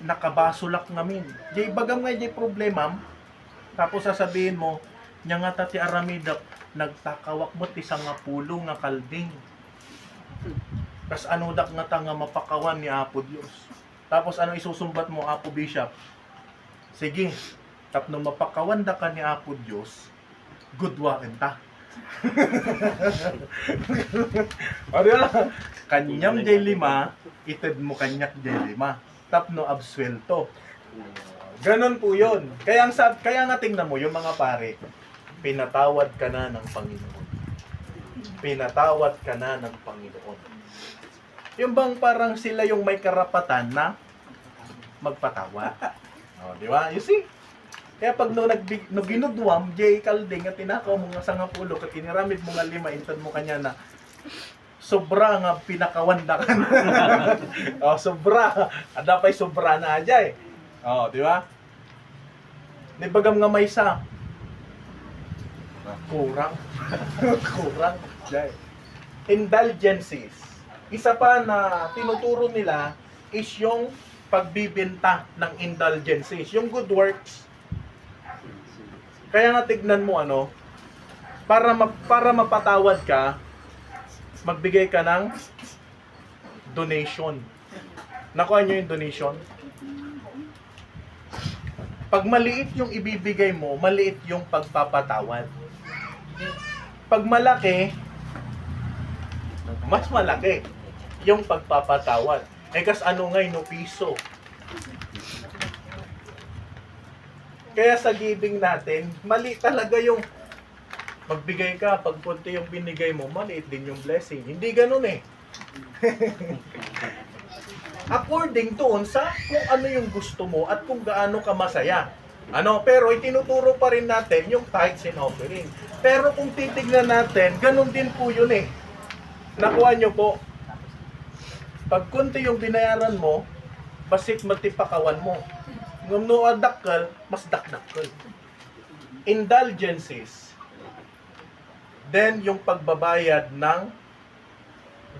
nakabasulak ngamin? Jay bagam nga jay problema. Tapos sasabihin mo, nya nga tati aramida nagtakawak mo ti nga pulo nga kalding. Tas ano dak nga ta nga mapakawan ni Apo Dios. Tapos ano isusumbat mo, Apo Bishop? Sige, tapno mapakawan da ka ni Apo Dios, good wain ta. Kanyam jay 5, ited mo kanyak jay 5. Tapno absuelto. Ganon po yun. Kaya nga tingnan mo, yung mga pare, pinatawad ka na ng Panginoon. Pinatawad ka na ng Panginoon. Yung bang parang sila yung may karapatan na magpatawad. Di ba? You see? Kaya pag no ginudwam, jay kalding at tinakaw mo nga 10 at iniramid mo nga 5, intad mo kanya na sobra nga pinakawanda ka na. Sobra. Ada pa'y sobra na ajay. Di ba? Di bagam nga may isa. Kurang. Kurang. Jay. Indulgences. Isa pa na tinuturo nila is yung pagbibenta ng indulgences. Yung good works, Kaya nga tignan mo para mapatawad ka, magbigay ka ng donation. Nakuha nyo yung donation? Pag maliit yung ibibigay mo, maliit yung pagpapatawad. Pag malaki, mas malaki yung pagpapatawad. Kas ano ngay no piso. Kaya sa giving natin, mali talaga yung magbigay ka, pag konti yung binigay mo, maliit din yung blessing. Hindi ganun eh. According doon sa kung ano yung gusto mo at kung gaano ka masaya. Pero itinuturo pa rin natin yung tithes and offering. Pero kung titignan natin, ganun din po yun eh. Nakuha nyo po. Pag konti yung binayaran mo, basit matipakawan mo. Ngam no adakal, mas dakdakal. Indulgences. Then yung pagbabayad ng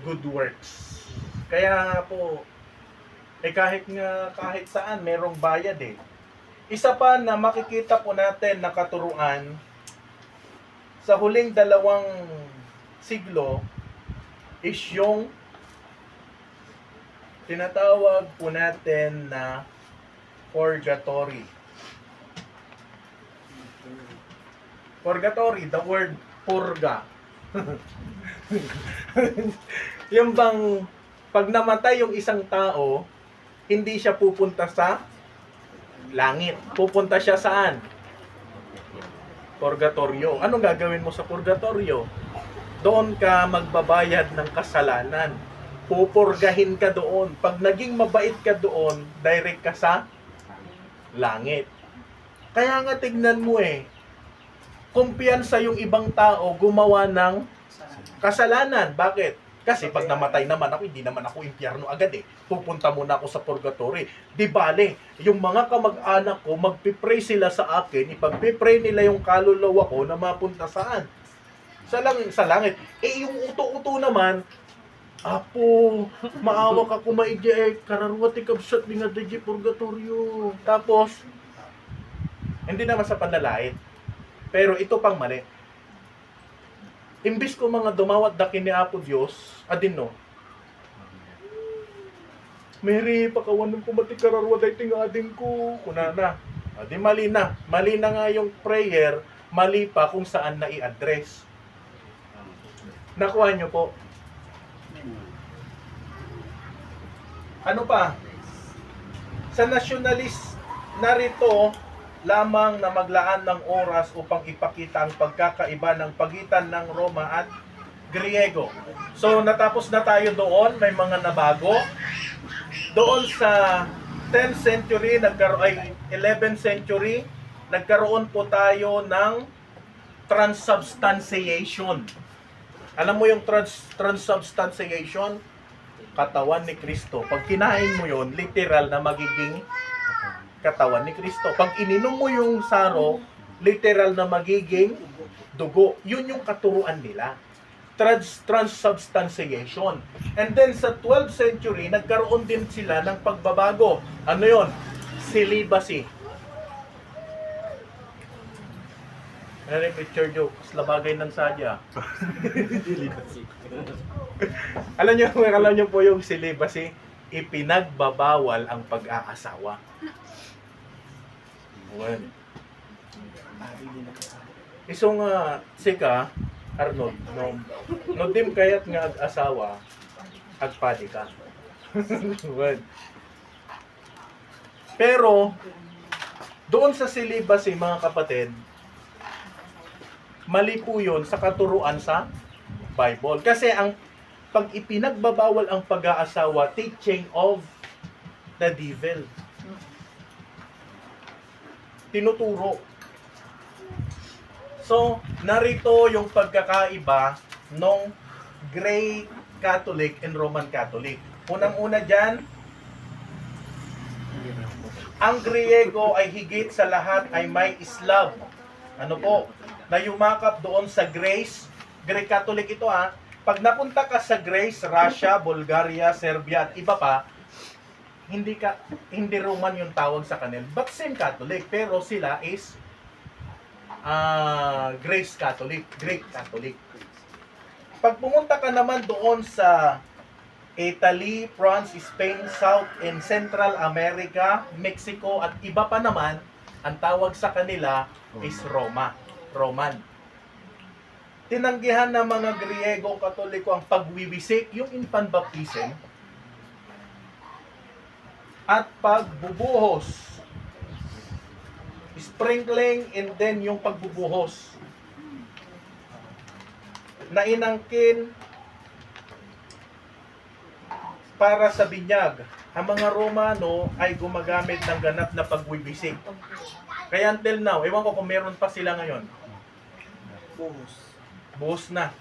good works. Kaya nga po, kahit saan merong bayad eh. Isa pa na makikita po natin na katuruan sa huling 2 siglo is yung tinatawag po natin na purgatory. Purgatory, the word purga. Yung bang pag namatay yung isang tao, hindi siya pupunta sa langit. Pupunta siya saan? Purgatorio. Anong gagawin mo sa purgatorio? Doon ka magbabayad ng kasalanan. Pupurgahin ka doon. Pag naging mabait ka doon, direct ka sa langit. Kaya nga tignan mo kumpiyansa yung ibang tao gumawa ng kasalanan. Bakit? Kasi pag namatay naman ako, hindi naman ako impyerno agad Pupunta muna ako sa purgatory. Di bale, yung mga kamag-anak ko, magpipray sila sa akin, ipagpipray nila yung kaluluwa ko na mapunta saan? Sa langit. Yung uto-uto naman, Apo, maawa ka kumaigya kararwati kabsat ni nga di purgatorio. Tapos, hindi naman sa panlalait. Pero ito pang mali. Imbis ko mga dumawat dakin ni Apo Diyos, adin no. Mary, pakawanan ko mati kararwa day tinga adin ko. Kunana. Adi mali na. Mali na nga yung prayer, mali pa kung saan na i-address. Nakuha nyo po. Ano pa? Sa nationalist, narito lamang na maglaan ng oras upang ipakita ang pagkakaiba ng pagitan ng Roma at Griego. So, natapos na tayo doon. May mga nabago. Doon sa 10th century, 11th century, nagkaroon po tayo ng transubstantiation. Alam mo yung transubstantiation? Katawan ni Kristo. Pag kinain mo yon, literal na magiging katawan ni Kristo. Pag ininom mo yung saro, literal na magiging dugo. Yun yung katuruan nila. Transubstantiation. And then sa 12th century, nagkaroon din sila ng pagbabago. Ano yon? Celibacy. Ano yung picture joke? Slabagay ng sadya. Alam nyo po yung celibacy? Ipinagbabawal ang pag-aasawa. Well, iso nga sika, Arnold, no dim kayat nga ag-asawa, agpadi ka. Well, pero, doon sa celibacy, mga kapatid, mali po yun sa katuruan sa Bible. Kasi pag ipinagbabawal ang pag-aasawa, teaching of the devil. Tinuturo. So, narito yung pagkakaiba ng Greek Catholic and Roman Catholic. Unang-una dyan, ang Griego ay higit sa lahat ay may Slav. Ano po? Na yumakap doon sa grace. Greek Catholic ito Pag napunta ka sa Greece, Russia, Bulgaria, Serbia at iba pa, hindi Roman yung tawag sa kanila, but same Catholic, pero sila is Grace Catholic, Greek Catholic. Pag pumunta ka naman doon sa Italy, France, Spain, South and Central America, Mexico at iba pa naman, ang tawag sa kanila is Roma, Roman. Tinanggihan ng mga Griego Katoliko ang pagwiwisik, yung infant baptism, at pagbubuhos, sprinkling, and then yung pagbubuhos na inangkin para sa binyag. Ang mga Romano ay gumagamit ng ganap na pagwibisik. Kaya until now, ewan ko kung meron pa sila ngayon. Buhos. Buhos na.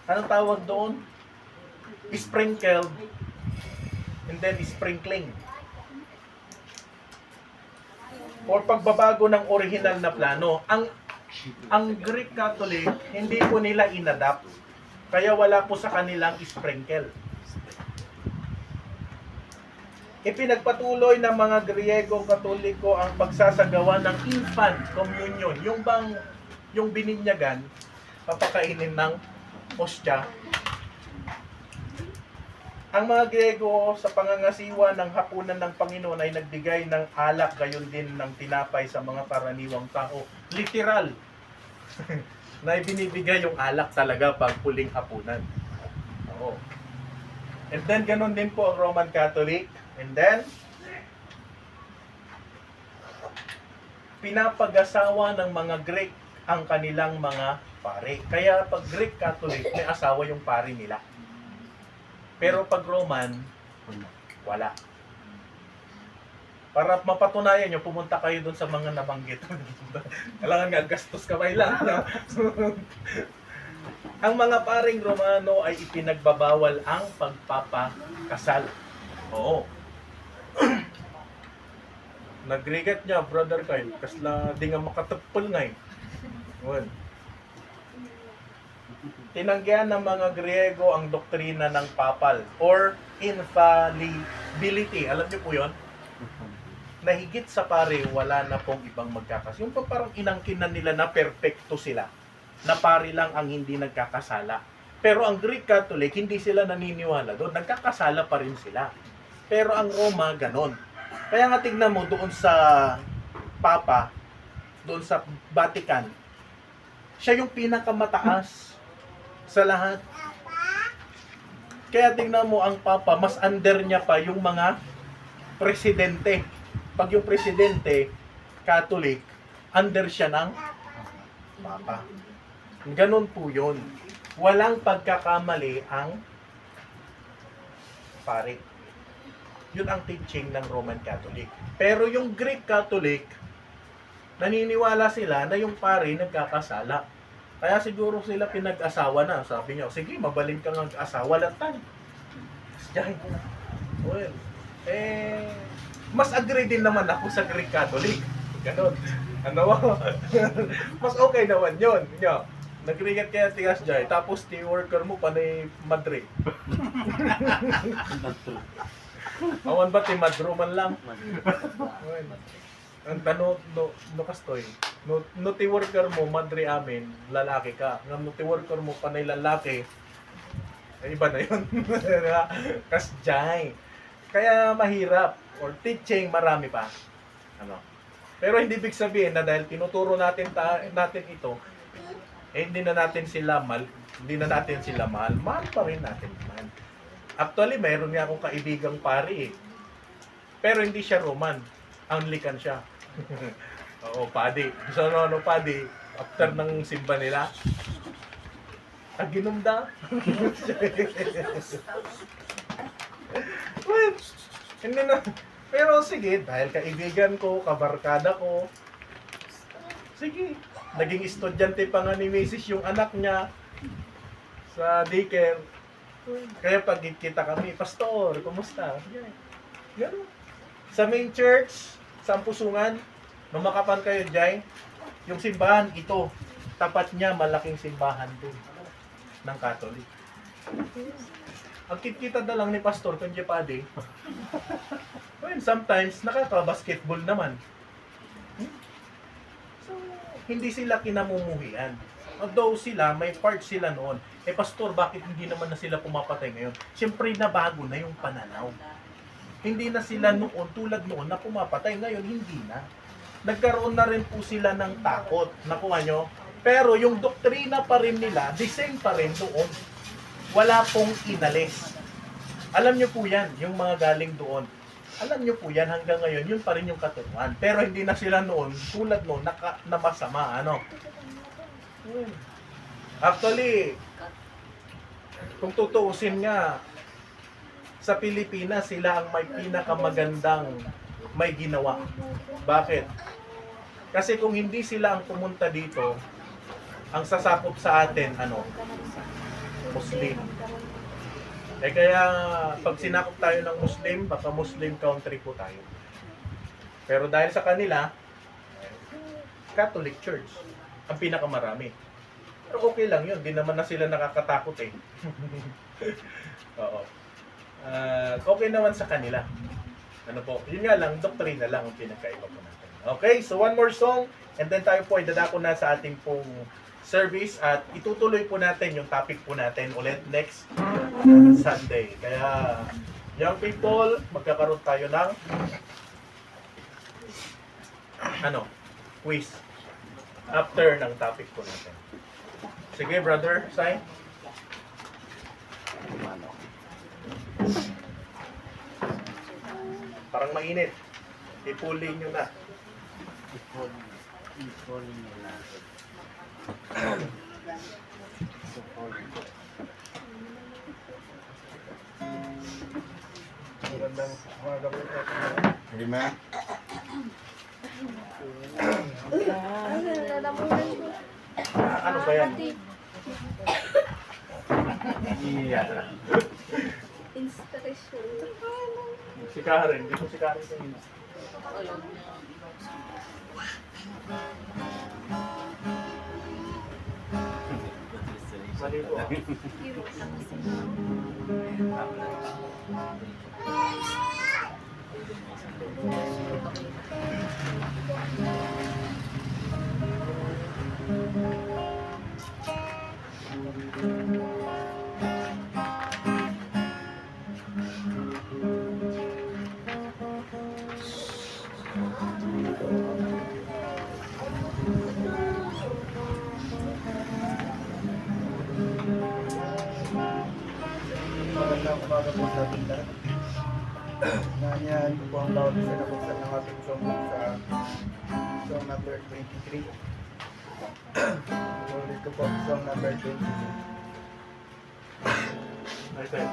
Anong tawag doon? Sprinkled and then sprinkling. Or pagbabago ng original na plano. Ang Greek Catholic, hindi po nila inadapt. Kaya wala po sa kanilang sprinkle. Ipinagpatuloy ng mga Griego Katoliko ang pagsasagawa ng infant communion. Yung bininyagan, papakainin ng hostya. Ang mga Griego sa pangangasiwa ng hapunan ng Panginoon ay nagbigay ng alak, gayon din ng tinapay sa mga karaniwang tao. Literal. Na ibinibigay yung alak talaga pag huling hapunan. Oo. And then, ganun din po ang Roman Catholic. And then, pinapag-asawa ng mga Greek ang kanilang mga pari. Kaya pag Greek Catholic, may asawa yung pari nila. Pero pag Roman, wala. Para mapatunayan nyo, pumunta kayo dun sa mga nabanggit. Kailangan nga, gastos kamay lang. Ang mga paring Romano ay ipinagbabawal ang pagpapakasal. Oo. Nagrigat niya, brother Kyle, kasla di nga makatagpul nga eh. Well, tinanggihan ng mga Griego ang doktrina ng papal or infallibility. Alam niyo po yun? Na higit sa pare, wala na pong ibang magkakasala. Yung parang inangkin na nila na perfecto sila. Na pare lang ang hindi nagkakasala. Pero ang Greek Catholic, hindi sila naniniwala doon. Nagkakasala pa rin sila. Pero ang Roma, ganon. Kaya nga tignan mo doon sa Papa, doon sa Vatican, siya yung pinakamataas sa lahat. Kaya tingnan mo ang Papa, mas under niya pa yung mga presidente. Pag yung presidente, Catholic, under siya ng Papa. Ganon po yun. Walang pagkakamali ang pare. Yun ang teaching ng Roman Catholic. Pero yung Greek Catholic, naniniwala sila na yung pare nagkakasala. Kaya siguro sila pinag-asawa na. Sabi niya, sige, mabalin kang mag-asawa lang tayo. Well, mas agree din naman ako sa Greek Catholic. Ganon. Ano? Mas okay naman yun. Nagrigat kaya tigas Jai, tapos worker mo panay Madrid. Awan ba ti Madro man lang? Ang tanong, no kastoy, no ti worker mo, Madre amin, lalaki ka. Ngam no ti worker mo, panay lalaki, iba na yun. Kasjay. Kaya mahirap. Or teaching, marami pa. Ano? Pero hindi big sabihin na dahil tinuturo natin ito, hindi na natin sila mahal, mahal pa rin natin naman. Actually, mayroon nga akong kaibigang pari eh. Pero hindi siya Roman. Anglican siya. Oo, padi. So, ano, padi, after ng simba nila, ginumda. Well, hindi na. Pero sige, dahil kaibigan ko, kabarkada ko, sige, naging estudyante pa nga ni Mrs. yung anak niya sa daycare. Kaya pag kita kami, Pastor, kumusta? Gano'n. Sa main church, sa Ampusungan, nung makapan kayo dyan, yung simbahan, ito, tapat niya, malaking simbahan doon ng Catholic. Ang kita na lang ni Pastor, kung di pade. Well, sometimes, nakaka-basketball naman. So, hindi sila kinamumuhian. Although sila, may part sila noon. Pastor, bakit hindi naman na sila pumapatay ngayon? Siyempre, nabago na yung pananaw. Hindi na sila noon, tulad noon, na pumapatay. Ngayon, hindi na. Nagkaroon na rin po sila ng takot. Nakuha nyo? Pero yung doktrina pa rin nila, the same pa rin doon. Wala pong inalis. Alam nyo po yan, yung mga galing doon. Alam nyo po yan, hanggang ngayon, yun pa rin yung katuruan. Pero hindi na sila noon, tulad noon, na masama. Ano? Actually, kung tutuusin nga, sa Pilipinas, sila ang may pinakamagandang may ginawa. Bakit? Kasi kung hindi sila ang pumunta dito, ang sasakop sa atin, ano? Muslim. Kaya, pag sinakop tayo ng Muslim, baka Muslim country po tayo. Pero dahil sa kanila, Catholic Church, ang pinakamarami. Pero okay lang yun, di naman na sila nakakatakot eh. Oo. Okay naman sa kanila. Ano po, yun nga lang, doktrina lang ang pinagkaiba po natin. Okay, so one more song, and then tayo po ay dadako na sa ating pong service at itutuloy po natin yung topic po natin ulit next Sunday. Kaya, young people, magkakaroon tayo ng quiz after ng topic po natin. Sige, brother, Sai. Parang mainit. Ipuli nyo na. Ipuli nyo na. Magandang umaga po. Lima. Ano ba yan? Iya. Inspiration. Si Karen. Hindi ko si Karen sa inyo. Mali po. Magandang umaga po sa ating lahat. Nanyan po ang bawat isa na buksan ng ating songbook sa song number 23. Ulit ko po, song number 23. Ay, sir.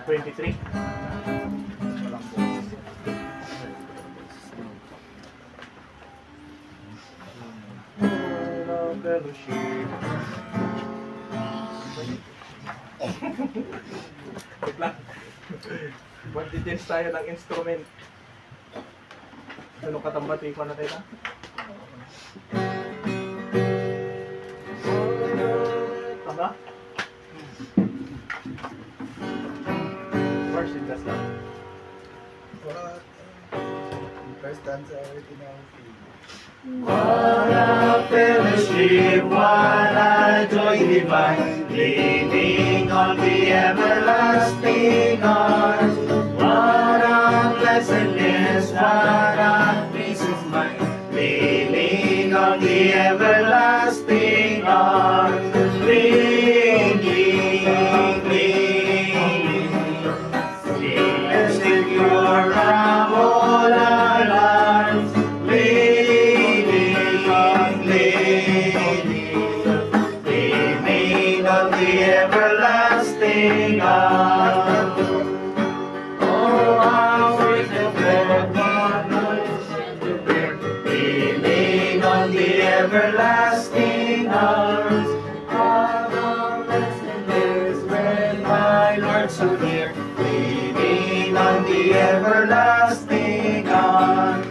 23. Walang po. Fellowship. Wait lang. Mag-dance tayo ng instrument. Ano katambati ko na tayo? Tama? First in the sun. What? First stanza already now. What a fellowship, what a joy divine, leaning on the everlasting arms. What a blessedness, what a peace of mind, leaning on the everlasting arms. Leaning, leaning, safe and secure from all alarms. Leaning on the everlasting arms. Oh, how sweet the leaning on the everlasting arms. How the blessedness when my Lord so near, leaning on the everlasting arms.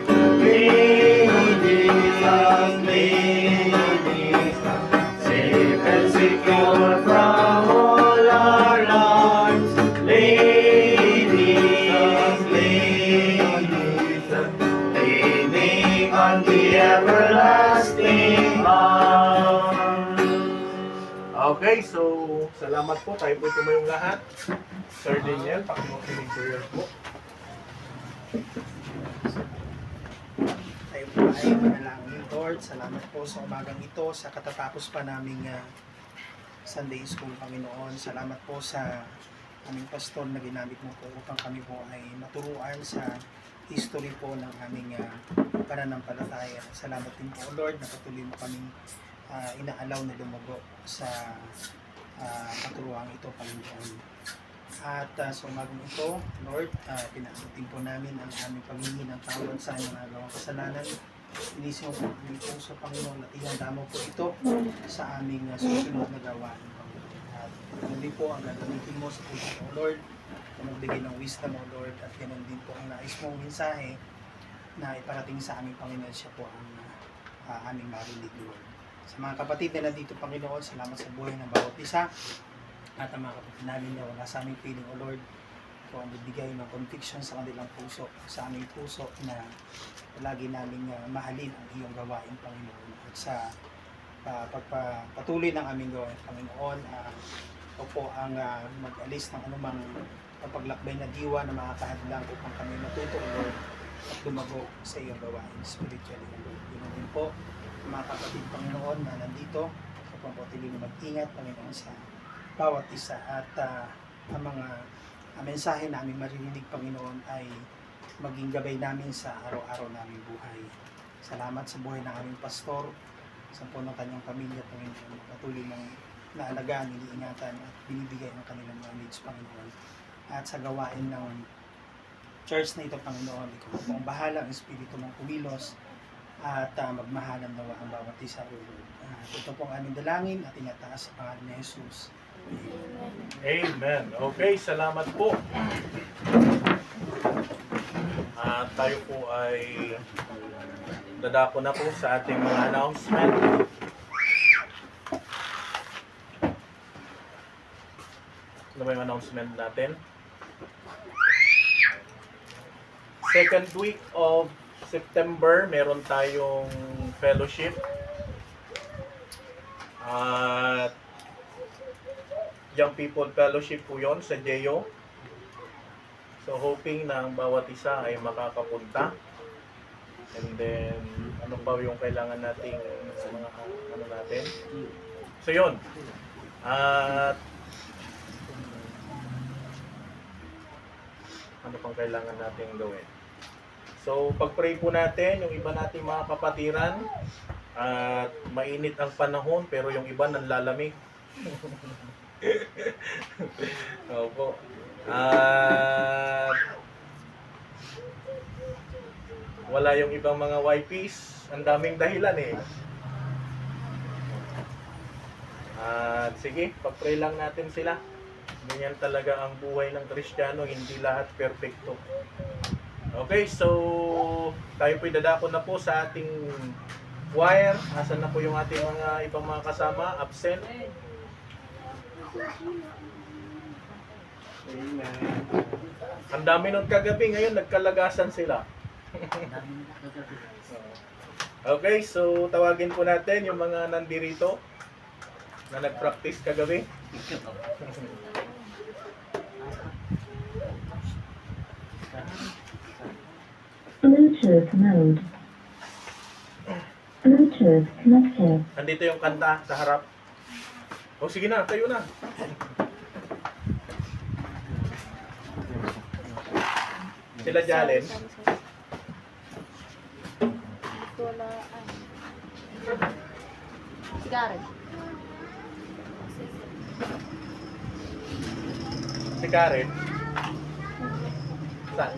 Safe and secure from all our alarms. Leaning, leaning, Okay, so salamat po. Tayo po tumayong lahat. Sir Daniel, pakimukinig prayer po. Tayo po ay manalangin, Lord. Salamat po sa umagang ito, sa katatapos pa naming Sunday School, Panginoon. Salamat po sa aming pastor na ginamit mo po upang kami po ay maturuan sa history po ng aming pananampalataya. Salamat din po, Lord, na patuloy mo kaming inaalaw na dumugo sa katuruan ito, Panginoon. At sa umagang ito, Lord, pinasutin po namin ang aming paghingi ng tawad sa aming nagawang kasalanan. Inisip mo po kami po sa Panginoon at ihanda mo po ito sa aming susunod na gawain, Panginoon. At hindi po ang gagamitin mo sa puso mo, Lord, na magbigay ng wisdom, O Lord, at ganoon din po ang nais mong mensahe na iparating sa aming Panginoon. Siya po ang aming marinig, Lord. Sa mga kapatid na nandito, Panginoon, salamat sa buhay ng bawat isa. At ang mga kapatid namin na wala sa aming piling, O Lord, ikaw ang bibigay ng conviction sa kanilang puso, sa aming puso, na lagi namin mahalin ang iyong gawain, Panginoon. At sa pagpatuloy ng aming gawain, Panginoon, ikaw po ang mag-alis ng anumang paglakbay na diwa na makakahadlang upang kami matuto, O Lord, at lumago sa iyong gawain spiritually, O Lord. Yun din po, mga kapatid, Panginoon, na nandito, upang patuloy na mag-ingat, Panginoon, sa bawat isa. At ang mga mensahe na aming maririnig, Panginoon, ay maging gabay namin sa araw-araw naming buhay. Salamat sa buhay ng aming pastor, sa po ng kanyang pamilya, Panginoon. Patuloy ng naalagaan, iniingatan at binibigay ang kanilang mga needs, Panginoon. At sa gawain ng church na ito, Panginoon, ikaw po ang bahala, ang Espiritu mong kumilos at magmahalan nawa ang bawat isa, O Lord. Ito po ang aming dalangin at inataas sa pangalan ni Jesus. Amen. Okay, salamat po. At tayo po ay dadako na po sa ating mga announcement. Ano ba yung announcement natin? Second week of September, meron tayong fellowship. At Young People Fellowship po yun sa JEO. So hoping na ang bawat isa ay makakapunta. And then, ano pa yung kailangan nating sa mga ano natin? So yun. At ano pang kailangan nating gawin? So pag-pray po natin, yung iba nating mga kapatiran, at mainit ang panahon pero yung iba nanlalamig. Opo. At wala yung ibang mga YPs. Ang daming dahilan eh. At sige, pag-pray lang natin sila. Ganyan talaga ang buhay ng Kristiyano, hindi lahat perfecto. Okay, so tayo po'y dadako na po sa ating choir. Asan na po yung ating mga ibang mga kasama? Absent. Amen. Ang dami nun kagabi, ngayon nagkalagasan sila. Okay, so tawagin po natin yung mga nandirito na nag-practice kagabi. Bluetooth mode. Bluetooth connected. Nandito yung kanta sa harap. O sige na, tayo na. Sila Jalen. Garen. Si Karen. Saan?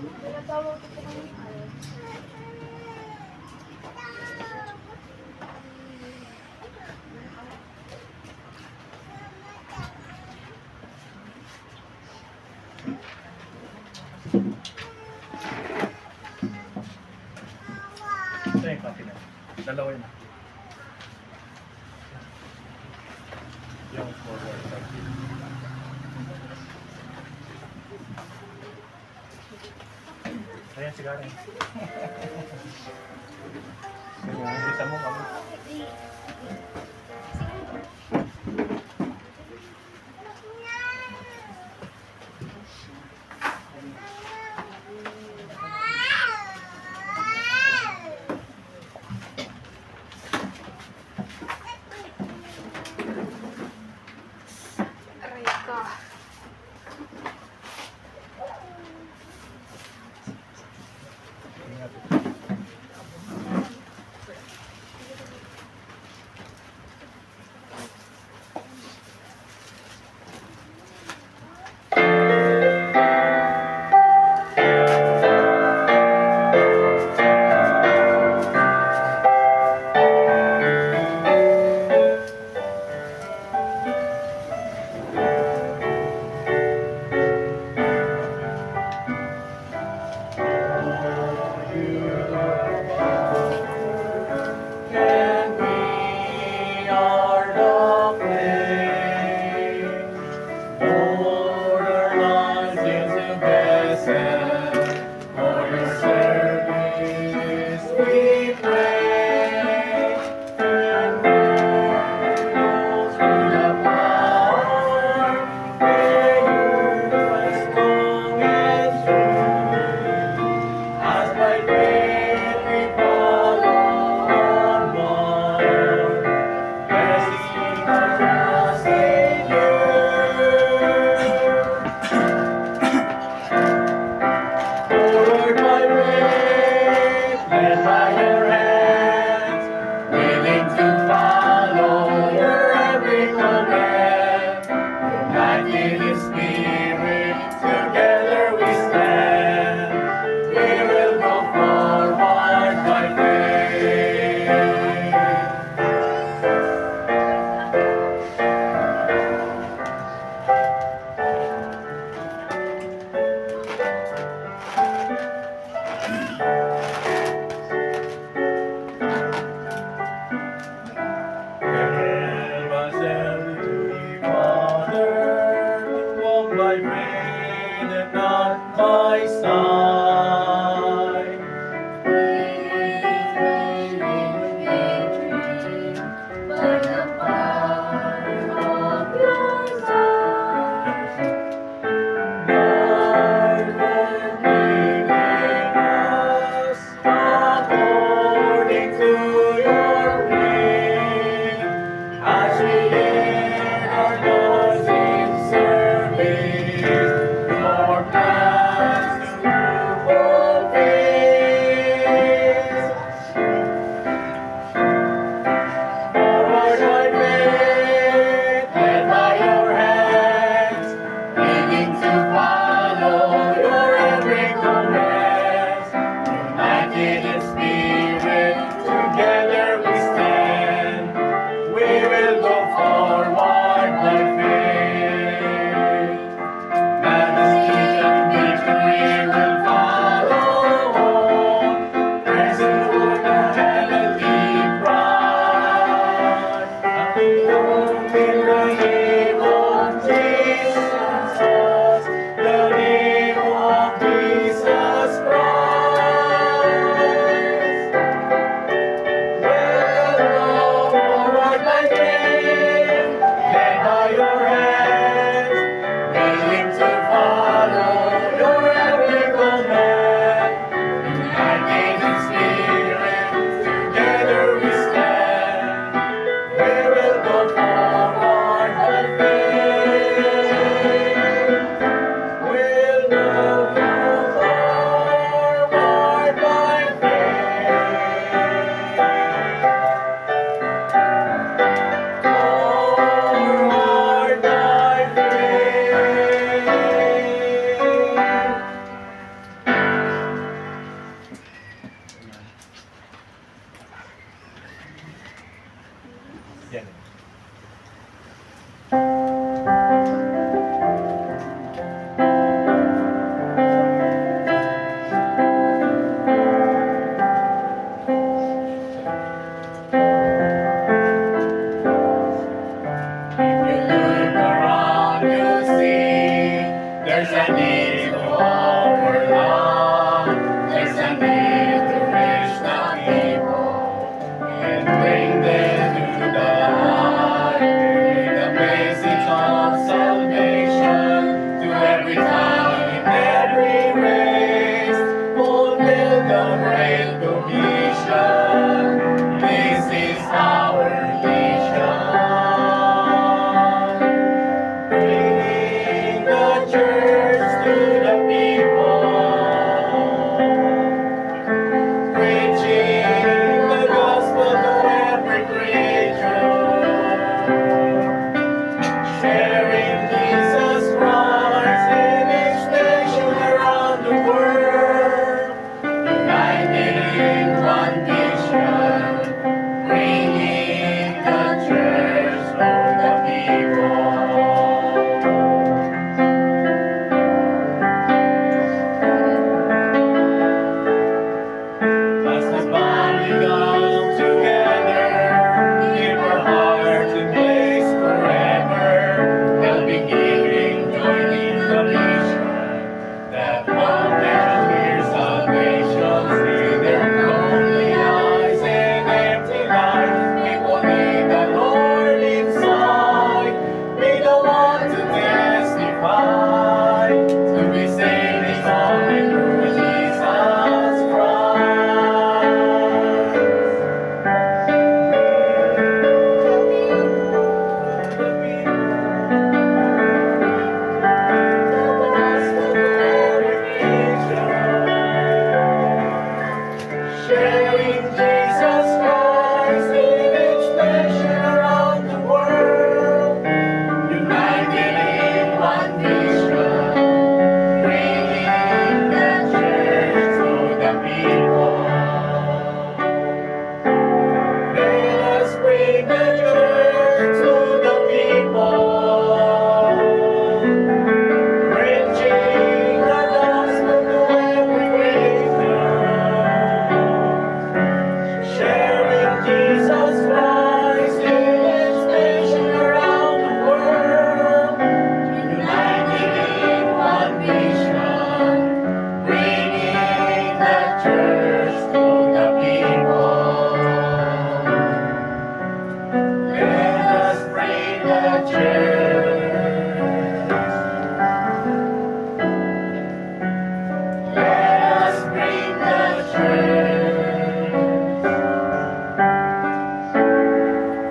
Ito yung copy na. Dalawa yun. Yung forward. Ayan si Karen. Bisa mo kami. yan. If you look around, you'll see there's a need to overcome. There's a need to reach the people and bring them to the light. Bring the message of salvation to every town in every race. Fulfill the great commission. This is our mission. Bringing the church to the people, preaching the gospel to every creature, sharing Jesus Christ in each nation around the world, united in one mission, bringing the church to the people. As the body comes together, give our hearts in place forever, helping, giving, joining the mission, that all can hear salvation, see their lonely eyes and empty lives. People need the Lord inside, be the one to testify, to be saved is only through Jesus Christ. Sharing Jesus Christ in each nation around the world, united in one mission, bringing the church to the people. Let us bring the church to the people, preaching the gospel to every creature, sharing Jesus Christ in each nation around the world, united in one mission, bringing the church to the people. Let us bring the church. Let us bring the church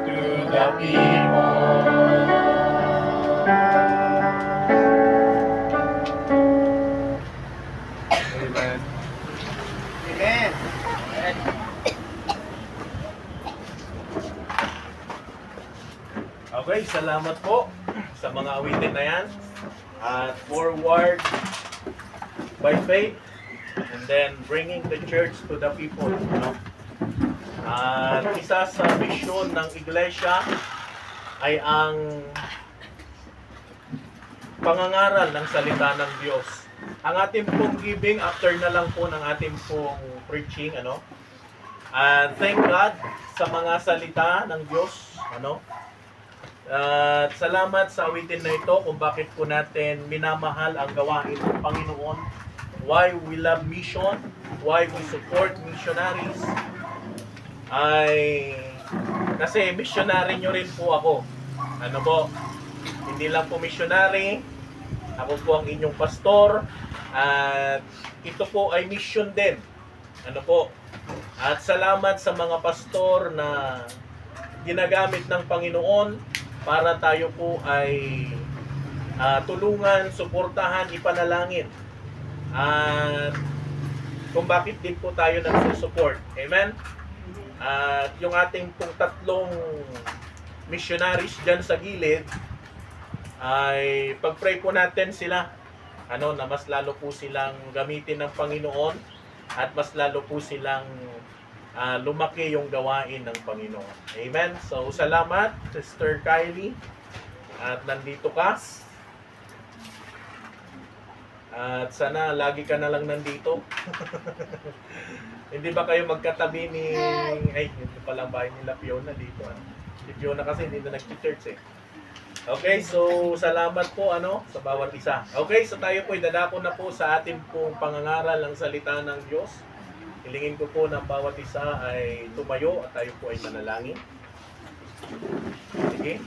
to the people. Amen. Amen. Okay, salamat po sa mga awitin na yan. At forward by faith and then bringing the church to the people. No? At isa sa misyon ng iglesia ay ang pangangaral ng salita ng Diyos. Ang ating pong giving after na lang po ng ating pong preaching, ano? And thank God sa mga salita ng Diyos, ano? At salamat sa awitin na ito kung bakit po natin minamahal ang gawain ng Panginoon. Why we love mission, why we support missionaries, ay kasi missionary nyo rin po ako. Ano po? Hindi lang po missionary, ako po ang inyong pastor, at ito po ay mission din. Ano po? At salamat sa mga pastor na ginagamit ng Panginoon para tayo po ay tulungan, suportahan, ipanalangin. At kung bakit din po tayo nagsusupport. Amen? At yung ating pong tatlong missionaries dyan sa gilid, ay pag-pray po natin sila, ano, na mas lalo po silang gamitin ng Panginoon at mas lalo po silang lumaki yung gawain ng Panginoon. Amen? So, salamat, Sister Kylie. At nandito ka. At sana lagi ka na lang nandito. Hindi ba kayo magkatabi ni... Ay, hindi pala ang bahay nila Fiona dito. Si Fiona kasi hindi na nag-church eh. Okay, so salamat po sa bawat isa. Okay, so tayo po dadako na po sa ating pong pangangaral ng salita ng Diyos. Hilingin ko po ng bawat isa ay tumayo at tayo po ay manalangin. Sige.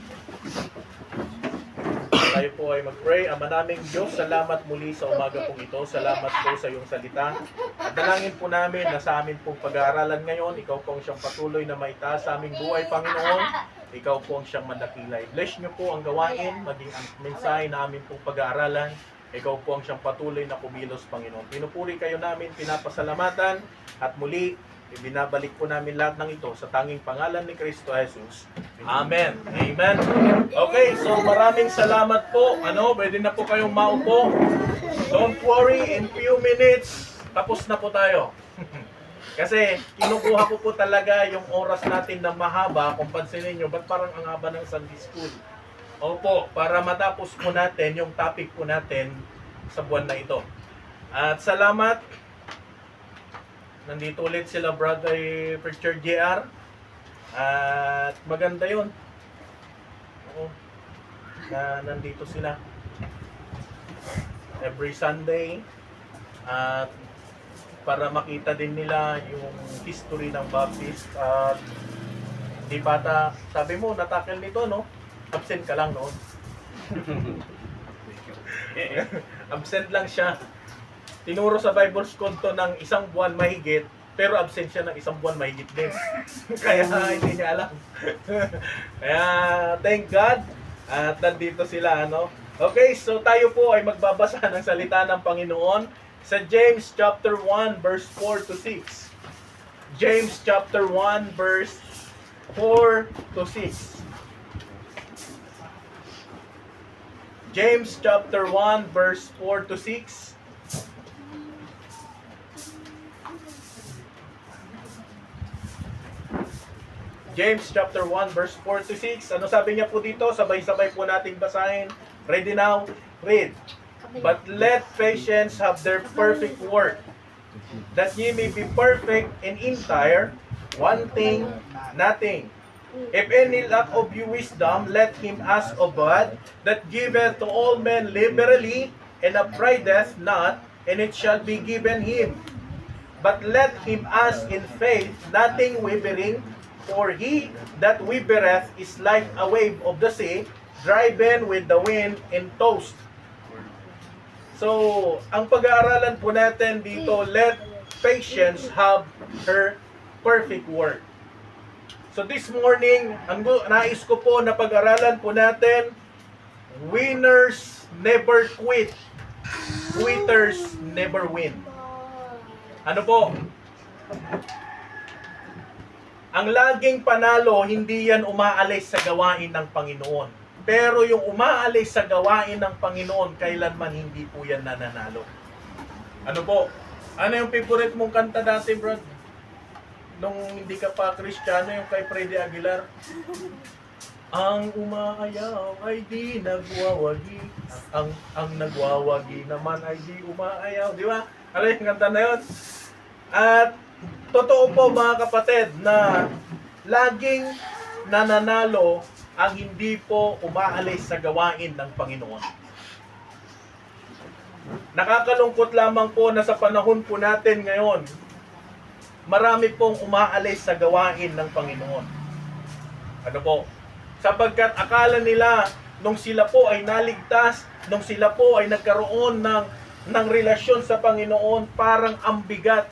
Tayo po ay mag-pray. Ama naming Diyos, salamat muli sa umaga pong ito. Salamat po sa iyong salita. At dalangin po namin na sa amin pong pag-aaralan ngayon, ikaw po ang siyang patuloy na maitaas sa aming buhay, Panginoon. Ikaw po ang siyang madakilay. Bless niyo po ang gawain, maging ang mensahe na amin pong pag-aaralan. Ikaw po ang siyang patuloy na kumilos, Panginoon. Pinupuri kayo namin, pinapasalamatan, at muli, ibinabalik po namin lahat ng ito sa tanging pangalan ni Kristo Jesus. Amen. Amen. Okay, so maraming salamat po. Pwede na po kayong maupo. Don't worry, in few minutes, tapos na po tayo. Kasi kinukuha ko po talaga yung oras natin na mahaba. Kung pansinin nyo, ba't parang ang haba ng Sunday School? Opo, para matapos po natin yung topic po natin sa buwan na ito. At salamat. Nandito ulit sila Brother Preacher JR. At maganda yun. Oo. Na nandito sila. Every Sunday. At para makita din nila yung history ng Baptist. At di bata, sabi mo, natakil nito, no? Absent ka lang noon. Absent lang siya. Tinuro sa Bible School to ng 1 buwan mahigit, pero absent siya ng 1 buwan mahigit din. Kaya hindi niya alam. Kaya thank God at nandito sila. Okay, so tayo po ay magbabasa ng salita ng Panginoon sa James chapter 1 verse 4 to 6. James chapter 1 verse 4 to 6. James chapter 1 verse 4 to 6. James chapter 1 verse 4 to 6. Ano sabi niya po dito? Sabay-sabay po nating basahin. Ready now? Read. But let patience have their perfect work, that ye may be perfect and entire, wanting nothing. If any lack of you wisdom, let him ask of God, that giveth to all men liberally, and upbraideth not, and it shall be given him. But let him ask in faith, nothing wavering, for he that wavereth is like a wave of the sea, driven with the wind and tossed. So, ang pag-aaralan po natin dito, let patience have her perfect work. So this morning, ang nais ko po na pag-aralan po natin, winners never quit, quitters never win. Ano po? Ang laging panalo, hindi yan umaalis sa gawain ng Panginoon. Pero yung umaalis sa gawain ng Panginoon, kailanman hindi po yan nananalo. Ano po? Ano yung favorite mong kanta dati, bro? Nung hindi ka pa Kristiyano, yung kay Freddy Aguilar. Ang umaayaw ay di nagwawagi. Ang nagwawagi naman ay di umaayaw. Di ba? Ano yung kanta na yun? At totoo po mga kapatid na laging nananalo ang hindi po umaalis sa gawain ng Panginoon. Nakakalungkot lamang po na sa panahon po natin ngayon, marami pong umaalis sa gawain ng Panginoon. Ano po? Sapagkat akala nila nung sila po ay naligtas, nung sila po ay nagkaroon ng relasyon sa Panginoon, parang ambigat,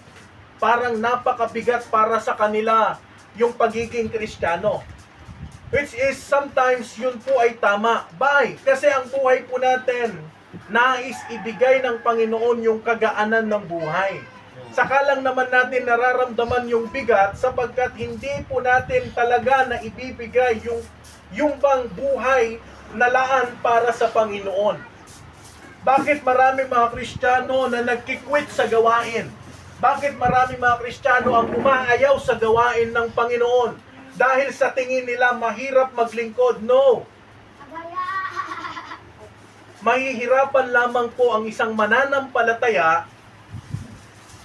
parang napakabigat para sa kanila yung pagiging Kristiyano. Which is sometimes yun po ay tama. Bye! Kasi ang buhay po natin, nais ibigay ng Panginoon yung kagaanan ng buhay. Saka lang naman natin nararamdaman yung bigat sapagkat hindi po natin talaga na ibibigay yung bang buhay na laan para sa Panginoon. Bakit marami mga Kristiyano na nagkikwit sa gawain? Bakit marami mga Kristiyano ang umaayaw sa gawain ng Panginoon? Dahil sa tingin nila mahirap maglingkod. No. Mahihirapan lamang po ang isang mananampalataya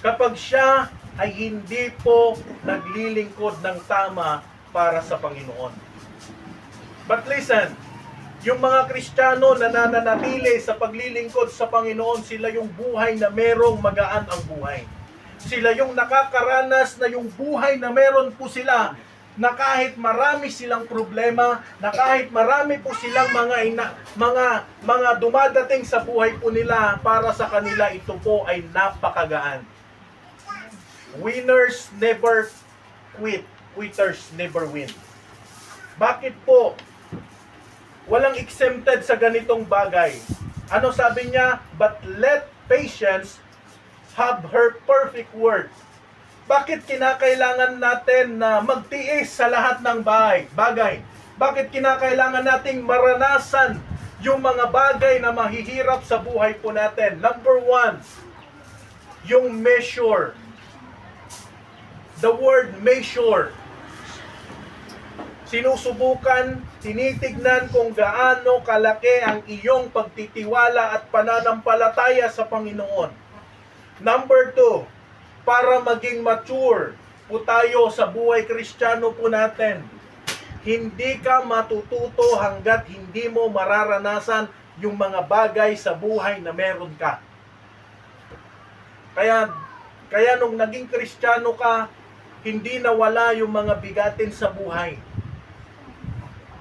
kapag siya ay hindi po naglilingkod ng tama para sa Panginoon. But listen, yung mga Kristiyano na nananatili sa paglilingkod sa Panginoon, sila yung buhay na merong magaan ang buhay. Sila yung nakakaranas na yung buhay na meron po sila na kahit marami silang problema, na kahit marami po silang mga dumadating sa buhay po nila, para sa kanila ito po ay napakagaan. Winners never quit, quitters never win. Bakit po? Walang exempted sa ganitong bagay. Ano sabi niya? But let patience have her perfect work. Bakit kinakailangan natin na magtiis sa lahat ng bagay? Bakit kinakailangan nating maranasan yung mga bagay na mahihirap sa buhay po natin? Number one, yung measure. The word measure. Sinusubukan, tinitignan kung gaano kalaki ang iyong pagtitiwala at pananampalataya sa Panginoon. Number two, para maging mature po tayo sa buhay Kristiyano po natin, hindi ka matututo hanggat hindi mo mararanasan yung mga bagay sa buhay na meron ka. Kaya nung naging Kristiyano ka, hindi nawala yung mga bigatin sa buhay.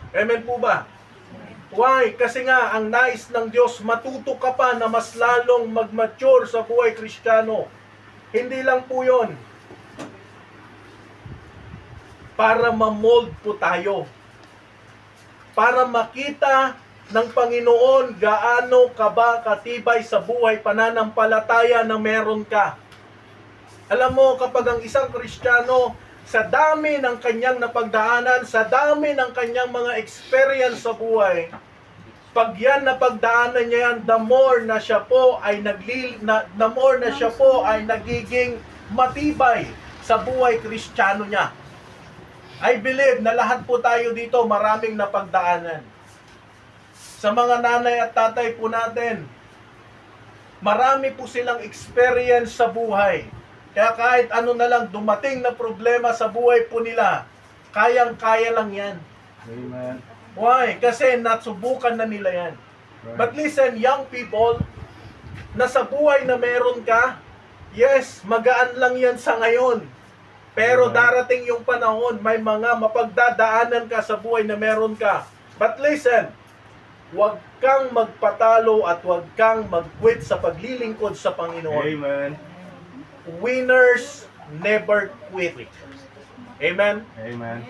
Amen po ba? Why? Kasi nga, ang nais ng Diyos, matuto ka pa na mas lalong mag-mature sa buhay Kristiyano. Hindi lang po yun. Para ma-mold po tayo. Para makita ng Panginoon gaano ka ba katibay sa buhay pananampalataya na meron ka. Alam mo, kapag ang isang Kristiyano, sa dami ng kanyang napagdaanan, sa dami ng kanyang mga experience sa buhay, pag yan napagdaanan niya yan, the more na siya po ay nagiging matibay sa buhay Kristiyano niya. I believe na lahat po tayo dito maraming napagdaanan. Sa mga nanay at tatay po natin, marami po silang experience sa buhay. Kaya kahit ano na lang dumating na problema sa buhay po nila, kayang-kaya lang yan. Amen. Why? Kasi nasubukan na nila yan. Right. But listen, young people, na sa buhay na meron ka, yes, magaan lang yan sa ngayon. Pero darating yung panahon, may mga mapagdadaanan ka sa buhay na meron ka. But listen, huwag kang magpatalo at huwag kang mag-quit sa paglilingkod sa Panginoon. Amen. Winners never quit. Amen? Amen.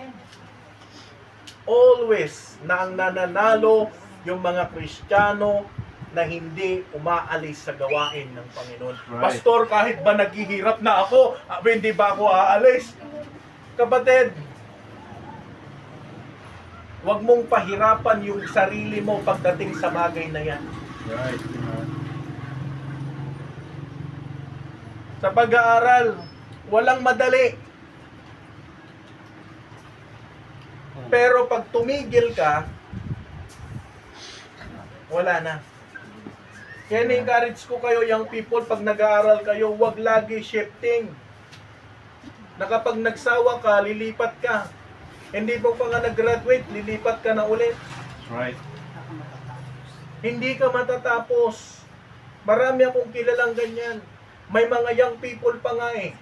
Always na ang nananalo yung mga Kristiyano na hindi umaalis sa gawain ng Panginoon. Right. Pastor, kahit ba naghihirap na ako, hindi ba ako aalis? Kapatid, huwag mong pahirapan yung sarili mo pagdating sa bagay na yan. Right. Sa pag-aaral, walang madali. Pero pag tumigil ka, wala na. Kaya ni-encourage ko kayo, young people, pag nag-aaral kayo, huwag lagi shifting. Na kapag nagsawa ka, lilipat ka. Hindi mo pa nga nag-graduate, lilipat ka na ulit. Right. Hindi ka matatapos. Marami akong kilalang ganyan. May mga young people pa nga eh.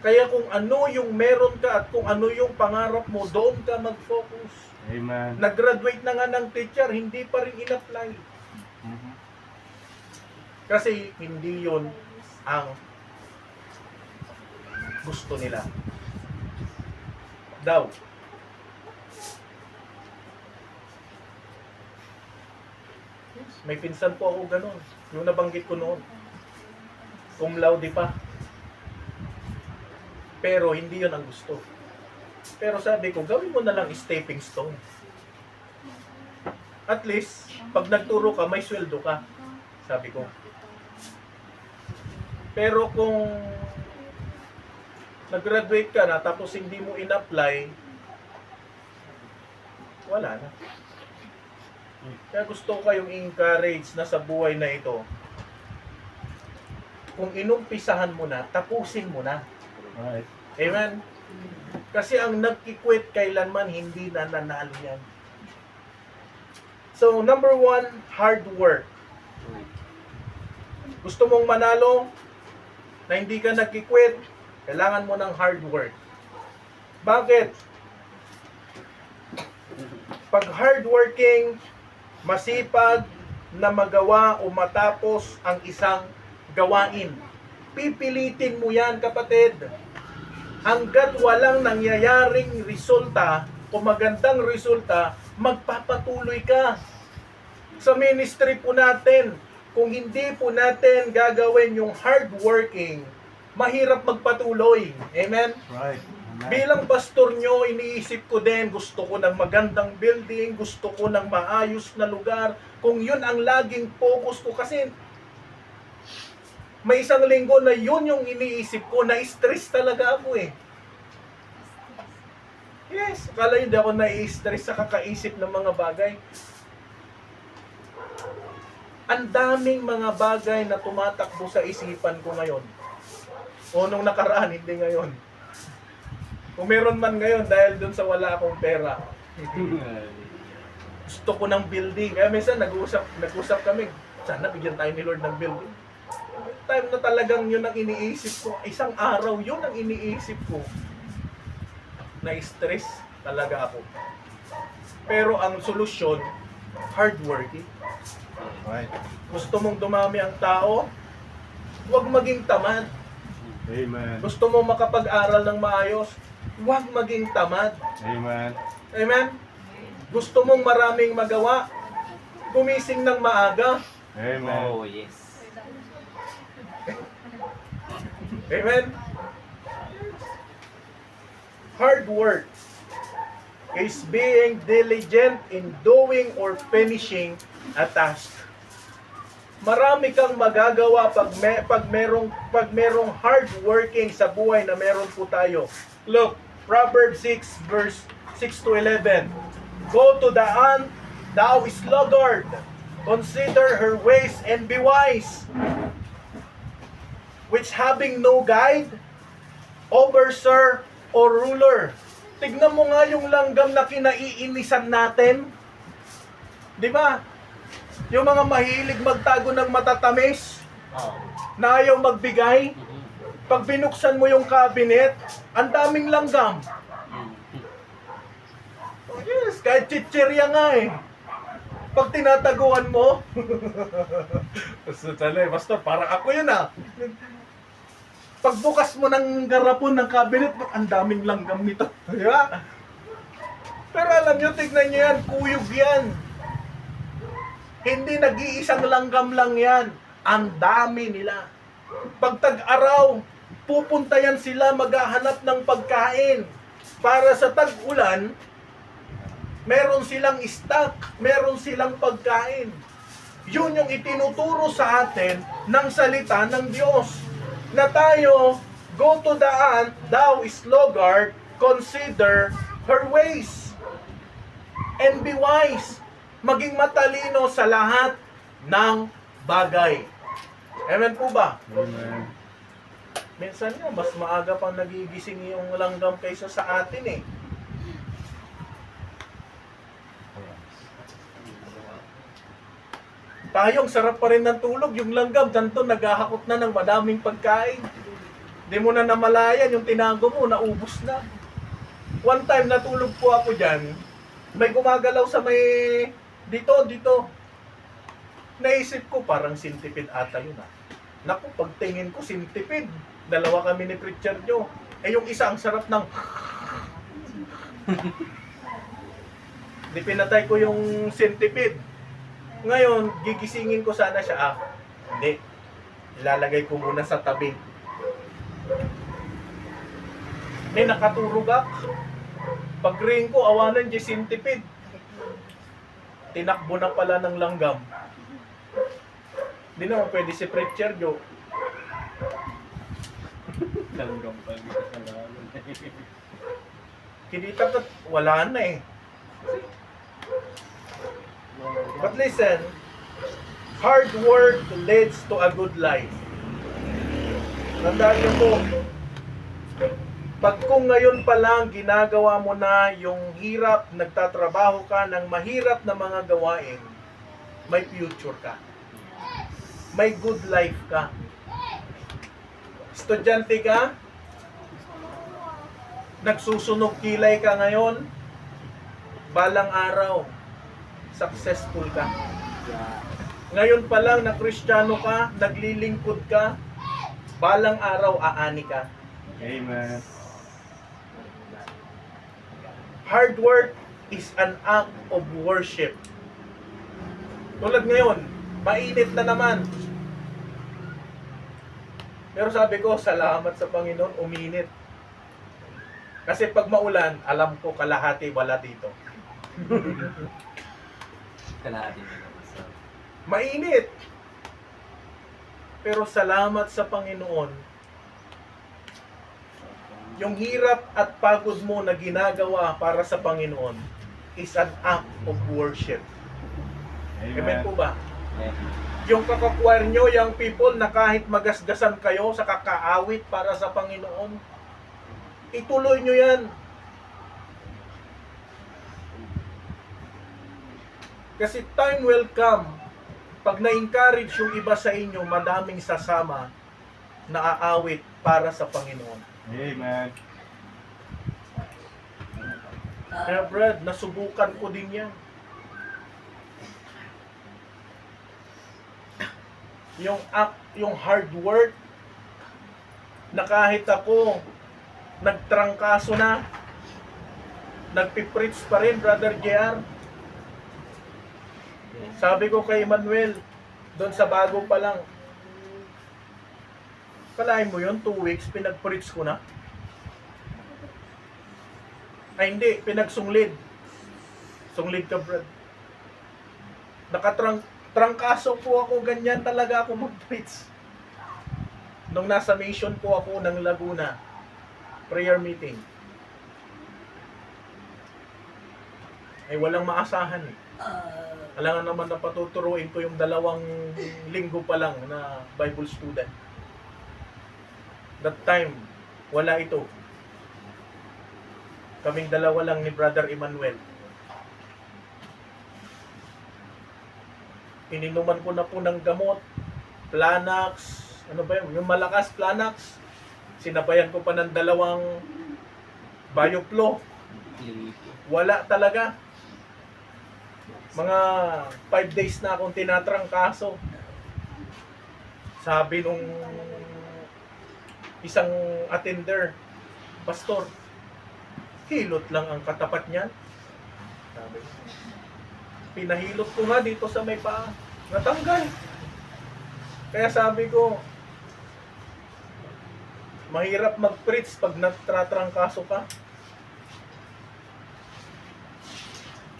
Kaya kung ano yung meron ka at kung ano yung pangarap mo, doon ka mag-focus. Amen. Nag-graduate na nga ng teacher, hindi pa rin in-apply. Kasi hindi yun ang gusto nila. Daw. May pinsan po ako ganun. Yung nabanggit ko noon. Cum laude pa. Pero hindi yun ang gusto. Pero sabi ko, gawin mo na lang stepping stone. At least, pag nagturo ka, may sweldo ka. Sabi ko. Pero kung nag-graduate ka na tapos hindi mo in-apply, wala na. Kaya gusto ko kayong encourage na sa buhay na ito, kung inumpisahan mo na, tapusin mo na. Right. Amen? Kasi ang nag-quit kailanman hindi na nanalo yan. So, number 1, hard work. Gusto mong manalo na hindi ka nag-quit, kailangan mo ng hard work. Bakit? Pag hardworking, masipag na magawa o matapos ang isang gawain, pipilitin mo yan, kapatid. Hanggat walang nangyayaring resulta o magandang resulta, magpapatuloy ka. Sa ministry po natin, kung hindi po natin gagawin yung hardworking, mahirap magpatuloy. Amen? Right. Bilang pastor nyo, iniisip ko din, gusto ko ng magandang building, gusto ko ng maayos na lugar. Kung yun ang laging focus ko, kasi may isang linggo na yun yung iniisip ko, na-stress talaga ako eh. Yes, akala hindi ako na-stress sa kakaisip ng mga bagay. Ang daming mga bagay na tumatakbo sa isipan ko ngayon. O nung nakaraan, hindi ngayon. Kung meron man ngayon dahil dun sa wala akong pera. Gusto ko ng building. Kaya minsan nag-usap kami, sana bigyan tayo ni Lord ng building. Time na talagang yun ang iniisip ko. Isang araw, yun ang iniisip ko. Na-stress talaga ako. Pero ang solusyon, hardworking. Right. Gusto mong dumami ang tao, huwag maging tamad. Amen. Gusto mong makapag-aral ng maayos, huwag maging tamad. Amen. Amen? Gusto mong maraming magawa, gumising ng maaga. Amen. Oh, yes. Amen? Hard work is being diligent in doing or finishing a task. Marami kang magagawa pag merong hard working sa buhay na meron po tayo. Look, Proverbs 6 verse 6 to 11. Go to the ant, thou sluggard. Consider her ways and be wise. Which having no guide, overseer, or ruler. Tignan mo nga yung langgam na kinaiinisan natin. Di ba? Yung mga mahilig magtago ng matatamis, na ayaw magbigay. Pag binuksan mo yung cabinet, ang daming langgam. Oh yes, kahit chichirya nga eh. Pag tinataguan mo, basta parang ako yun ah. Pagbukas mo ng garapon ng cabinet, ang daming langgam nito. Di ba? Pero alam nyo, tignan nyo yan, kuyog yan. Hindi nag-iisang langgam lang yan. Ang dami nila. Pag tag-araw, pupunta yan sila maghahanap ng pagkain. Para sa tag-ulan, meron silang stock, meron silang pagkain. Yun yung itinuturo sa atin ng salita ng Diyos. Na tayo, go to the ant, thou sluggard, consider her ways. And be wise. Maging matalino sa lahat ng bagay. Amen po ba? Amen. Minsan nga, mas maaga pang nagigising yung langgam kaysa sa atin eh. Tayong sarap pa rin ng tulog, yung langgam, tanto naghahakot na ng madaming pagkain. Di mo na namalayan, yung tinago mo, naubos na. One time, natulog po ako dyan, may gumagalaw sa may, dito. Naisip ko, parang centipede ata yun ah. Naku, pagtingin ko, centipede. Dalawa kami ni Preacher Joe. Eh yung isa, ang sarap ng... Di pinatay ko yung centipede. Ngayon, gigisingin ko sana siya. Hindi. Ilalagay ko muna sa tabi. Nakaturog ako. Pag ring ko, awanan di centipede. Tinakbo na pala ng langgam. Hindi naman pwede si Preacher Joe. Tanggap pa rin kasalanan. Kinita ka, wala na eh. But listen, hard work leads to a good life. Tandaan niyo po, pag kung ngayon pa lang ginagawa mo na yung hirap, nagtatrabaho ka ng mahirap na mga gawain, may future ka. May good life ka. Estudyante ka, nagsusunog kilay ka ngayon, balang araw, successful ka. Ngayon pa lang na Kristiyano ka, naglilingkod ka, balang araw aani ka. Amen. Hard work is an act of worship. Tulad ngayon, mainit na naman. Pero sabi ko, salamat sa Panginoon, uminit. Kasi pag maulan, alam ko kalahati wala dito. Kalahati na Mainit. Pero salamat sa Panginoon, yung hirap at pagod mo na ginagawa para sa Panginoon is an act of worship. Amen po ba? Yung kakakwire nyo, yung people na kahit magasgasan kayo sa kakaawit para sa Panginoon, ituloy nyo yan. Kasi time will come, pag na-encourage yung iba sa inyo, madaming sasama na aawit para sa Panginoon. Amen. Kaya Brad, nasubukan ko din yan. Yung hard work, na kahit ako, nagtrangkaso na, nagpipreach pa rin, Brother JR. Sabi ko kay Manuel, doon sa bago pa lang, kalahin mo yun, 2 weeks, pinag-preach ko na. Ay hindi, pinagsunglid. Sunglid ka, Brad. Trangkaso po ako, ganyan talaga ako mag-preach. Nung nasa mission po ako ng Laguna, prayer meeting. Ay walang maasahan eh. Alangan naman na patuturuin ko yung 2 linggo pa lang na Bible student. That time, wala ito. Kaming 2 lang ni Brother Emmanuel. Ininuman ko na po ng gamot, Planax, ano ba yun? Yung malakas Planax. Sinabayan ko pa ng 2 Bioplo. Wala talaga. Mga 5 days na akong tinatrangkaso. Sabi nung isang attender, pastor, hilot lang ang katapat niyan. Sabi ko. Pinahilot ko nga dito sa may paa. Natanggal. Kaya sabi ko, mahirap mag-preach pag nagtatrangkaso ka.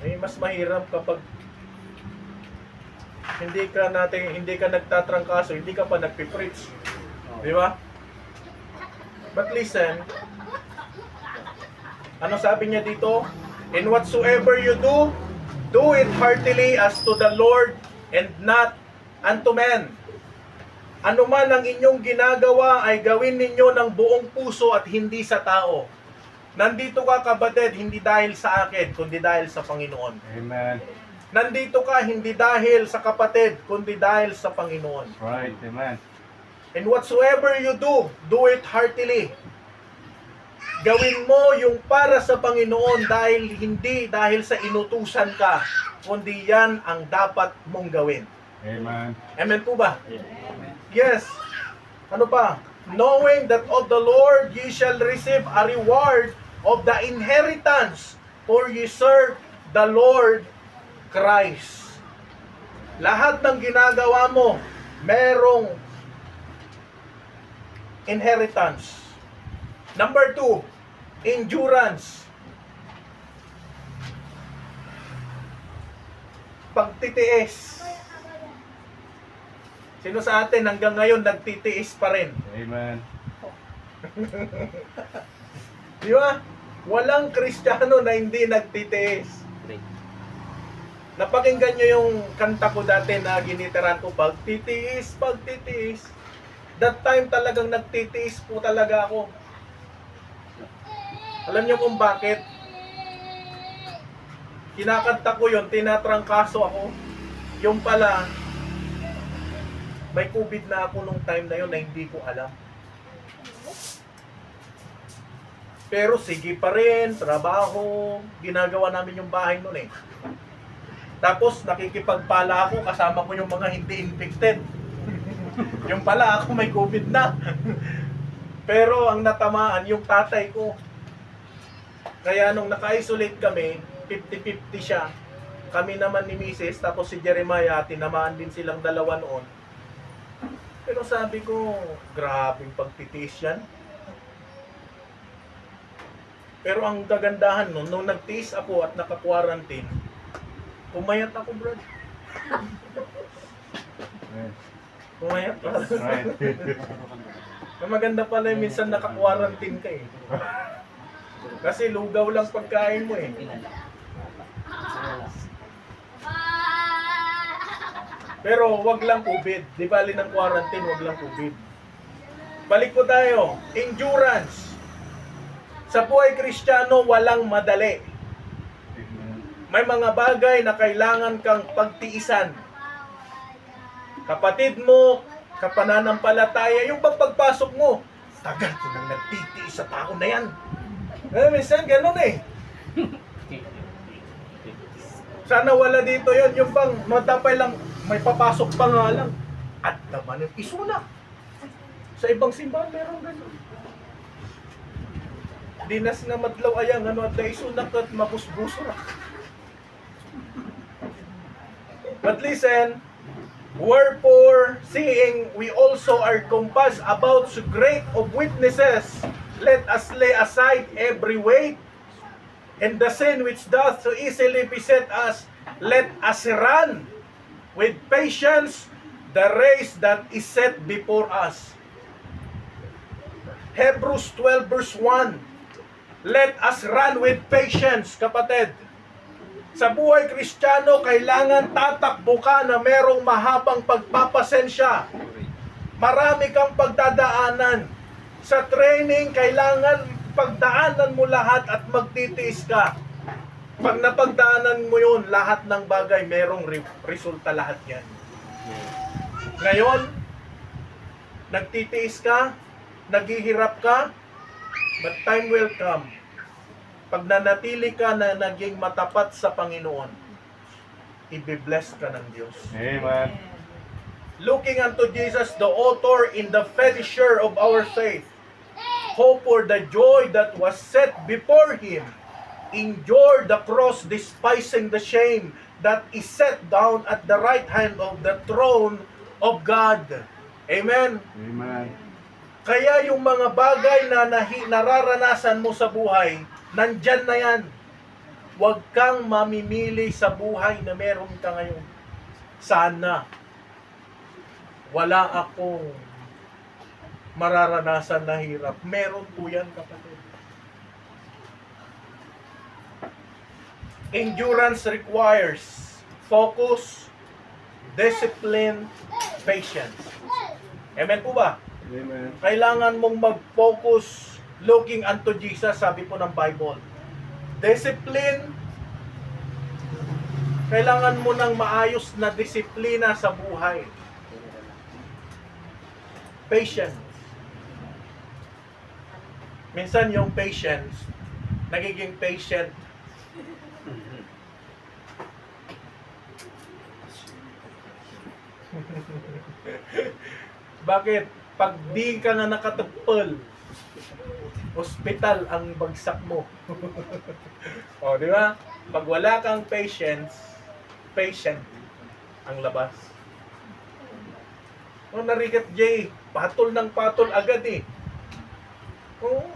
Eh, mas mahirap kapag hindi ka nagtatrangkaso, hindi ka pa nagpipreach. Di ba? But listen, ano sabi niya dito? In whatsoever you do, do it heartily as to the Lord and not unto men. Ano man ang inyong ginagawa ay gawin ninyo ng buong puso at hindi sa tao. Nandito ka, kapatid, hindi dahil sa akin, kundi dahil sa Panginoon. Amen. Nandito ka hindi dahil sa kapatid, kundi dahil sa Panginoon. Right. Amen. And whatsoever you do, do it heartily. Gawin mo yung para sa Panginoon dahil hindi dahil sa inutusan ka, kundi yan ang dapat mong gawin. Amen. Amen po ba? Yes. Ano pa? Knowing that of the Lord ye shall receive a reward of the inheritance, for ye serve the Lord Christ. Lahat ng ginagawa mo, merong inheritance. Number 2, endurance. Pagtitiis. Sino sa atin hanggang ngayon nagtitiis pa rin? Amen. Di ba? Walang Kristiyano na hindi nagtitiis. Napakinggan nyo yung kanta ko dati na giniteran ko, pagtitiis, pagtitiis. That time talagang nagtitiis po talaga ako. Alam nyo kung bakit? Kinakanta ko yun, tinatrangkaso ako. Yung pala, may COVID na ako nung time na yun na hindi ko alam. Pero sige pa rin, trabaho, ginagawa namin yung bahay nun eh. Tapos nakikipagpala ako, kasama ko yung mga hindi infected. Yung pala ako may COVID na. Pero ang natamaan, yung tatay ko. Kaya nung naka-isolate kami, 50-50 siya. Kami naman ni Mrs. Tapos si Jeremiah, tinamaan din silang dalawa noon. Pero sabi ko, grabing pagtitiis yan. Pero ang kagandahan nun, nung nagtiis ako at naka-quarantine, pumayat ako, brad. Pumayat pa. Ang maganda pala yung minsan naka-quarantine ka eh. Kasi lugaw lang pagkain mo eh. Pero wag lang COVID. Di bali ng quarantine, wag lang COVID. Balik po tayo. Endurance. Sa buhay Kristiyano, walang madali. May mga bagay na kailangan kang pagtiisan. Kapatid mo, kapananampalataya, yung pagpasok mo, tagal ko nang nagtitiis sa tao na yan. Minsan ganun eh. Sana wala dito yon, yung bang matapay lang, may papasok pa nga lang. At naman yung isuna. Sa ibang simbahan meron ganun. Dinas nga madlaw ayang ano at isunak at mabusbuso na. But listen, wherefore, seeing we also are compassed about so great of witnesses, let us lay aside every weight and the sin which doth so easily beset us, let us run with patience the race that is set before us. Hebrews 12 verse 1. Let us run with patience, kapatid. Sa buhay Kristiyano, kailangan tatakbo ka na merong mahabang pagpapasensya. Marami kang pagdadaanan. Sa training, kailangan pagdaanan mo lahat at magtitiis ka. Pag napagdaanan mo yun, lahat ng bagay, merong resulta lahat yan. Ngayon, nagtitiis ka, naghihirap ka, but time will come. Pag nanatili ka na naging matapat sa Panginoon, i-bless ka ng Diyos. Amen. Looking unto Jesus, the author and the finisher of our faith, hope for the joy that was set before Him, endure the cross, despising the shame that is set down at the right hand of the throne of God. Amen. Amen. Kaya yung mga bagay na nararanasan mo sa buhay, nandyan na yan. Huwag kang mamimili sa buhay na meron ka ngayon. Sana wala akong mararanasan na hirap. Meron po yan, kapatid. Endurance requires focus, discipline, patience. Amen po ba? Amen. Kailangan mong mag-focus looking unto Jesus, sabi po ng Bible. Discipline, kailangan mo ng maayos na disiplina sa buhay. Patience. Minsan yung patience, nagiging patient. Bakit? Pag di ka na nakatagpal, hospital ang bagsak mo. O, di ba? Pag wala kang patience, patient ang labas. O, narikat Jay, patol ng patol agad eh. O,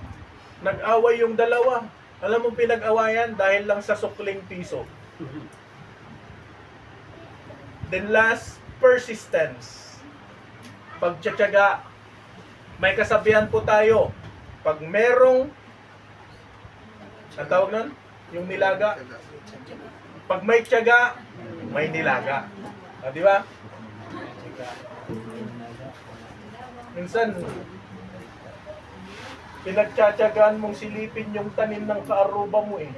nag-away yung dalawa. Alam mo pinag-awayan dahil lang sa sukling piso. Then last, persistence. Pagtsatsaga. May kasabihan po tayo, Pag merong, ang tawag nun? Yung nilaga. Pag may tiyaga, may nilaga. Di ba? Minsan, pinagtsatsagaan mong silipin yung tanim ng kaaruba mo eh.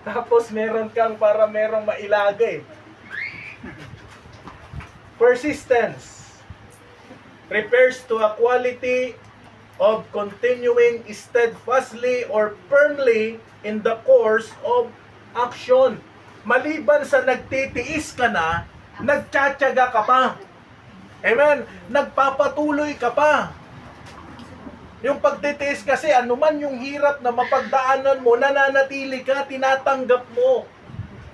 Tapos meron kang para merong mailaga eh. Persistence refers to a quality of continuing steadfastly or firmly in the course of action. Maliban sa nagtitiis ka na, nagtsatsaga ka pa. Amen? Nagpapatuloy ka pa. Yung pagtitiis kasi, anuman yung hirap na mapagdaanan mo, nananatili ka, tinatanggap mo.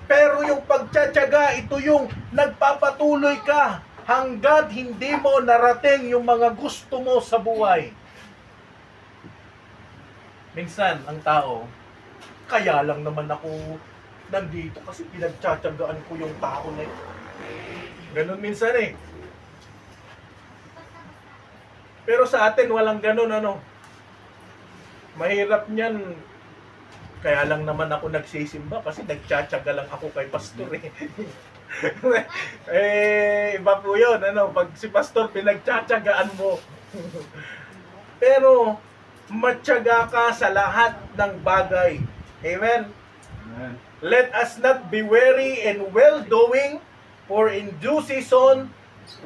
Pero yung pagtsatsaga, ito yung nagpapatuloy ka hanggat hindi mo narating yung mga gusto mo sa buhay. Minsan, ang tao, kaya lang naman ako nandito kasi pinagtsatsagaan ko yung tao na yun. Ganun minsan eh. Pero sa atin, walang ganun, ano. Mahirap niyan. Kaya lang naman ako nagsisimba kasi nagtsatsaga lang ako kay pastor eh. Iba po yun, ano. Pag si pastor, pinagtsatsagaan mo. Pero, matyaga ka sa lahat ng bagay. Amen? Amen. Let us not be weary in well-doing, for in due season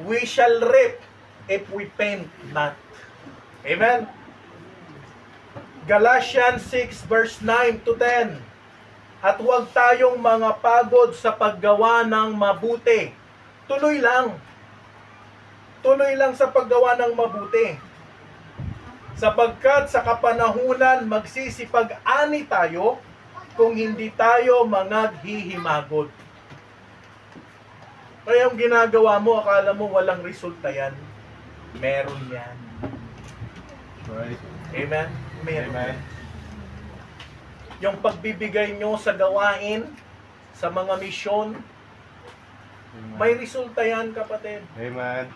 we shall reap if we faint not. Amen? Galatians 6 verse 9 to 10. At huwag tayong mga pagod sa paggawa ng mabuti. Tuloy lang. Tuloy lang sa paggawa ng mabuti. Sapagkat sa kapanahunan magsisipag-ani tayo kung hindi tayo manghihimagod. Kaya yung ginagawa mo, akala mo walang resulta yan. Meron yan. Right. Amen? Meron. Amen. Yung pagbibigay nyo sa gawain, sa mga misyon, may resulta yan, kapatid. Amen.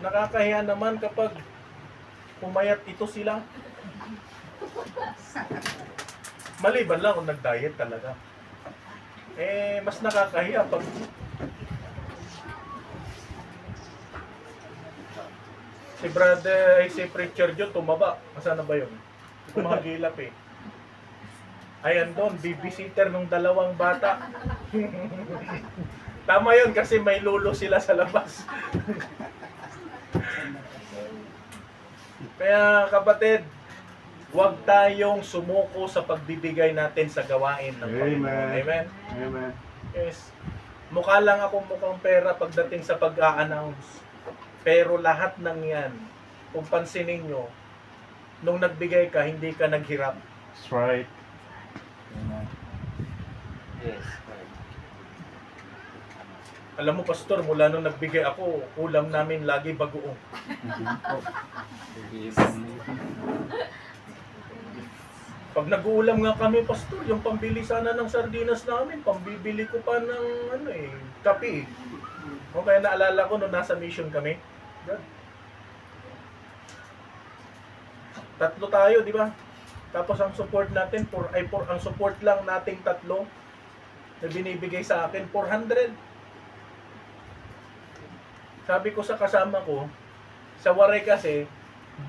Nakakahiya naman kapag pumayat ito sila. Maliban lang kung nag-diet talaga. Mas nakakahiya pag si brother, si Preacher Joe tumaba. Masana ba yun? Kumahagilap eh. Ayan doon, babysitter ng 2 bata. Tama yun kasi may lulo sila sa labas. Kaya kapatid, huwag tayong sumuko sa pagbibigay natin sa gawain ng Panginoon. Amen. Amen? Amen. Yes. Mukha lang ako mukhang pera pagdating sa pag-a-announce. Pero lahat ng yan, kung pansinin nyo, nung nagbigay ka, hindi ka naghirap. That's right. Amen. Yes. Alam mo, pastor, mula nung nagbigay ako, ulam namin lagi bagoong. Pag nag-uulam nga kami, pastor, yung pambili sana ng sardinas namin, pambibili ko pa ng kape. O kaya naalala ko nung nasa mission kami. God. 3 tayo, di ba? Tapos ang support natin, ang support lang nating 3 na binibigay sa akin, 400. Sabi ko sa kasama ko, sa waray kasi,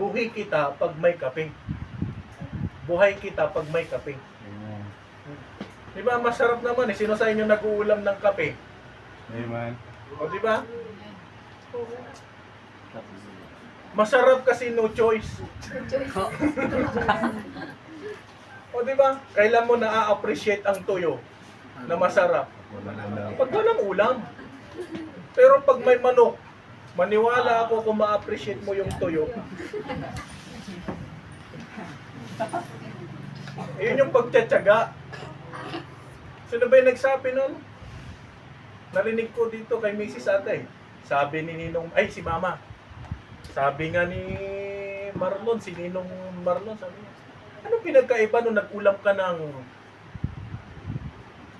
buhay kita pag may kape. Buhay kita pag may kape. Amen. Di ba, masarap naman eh. Sino sa inyo nag-uulam ng kape? Amen. O di ba? Masarap kasi no choice. O di ba? Kailan mo na-appreciate ang tuyo na masarap? Pag walang ulam. Pero pag may manok, maniwala ako kung ma-appreciate mo yung tuyo. Yun yung pagtsatsaga. Sino ba yung nagsabi nun? Narinig ko dito kay Mrs. Ate. Sabi ni Ninong, si Mama. Sabi nga ni Marlon, si Ninong Marlon, sabi niya, anong pinagkaiba nung nag-ulam ka ng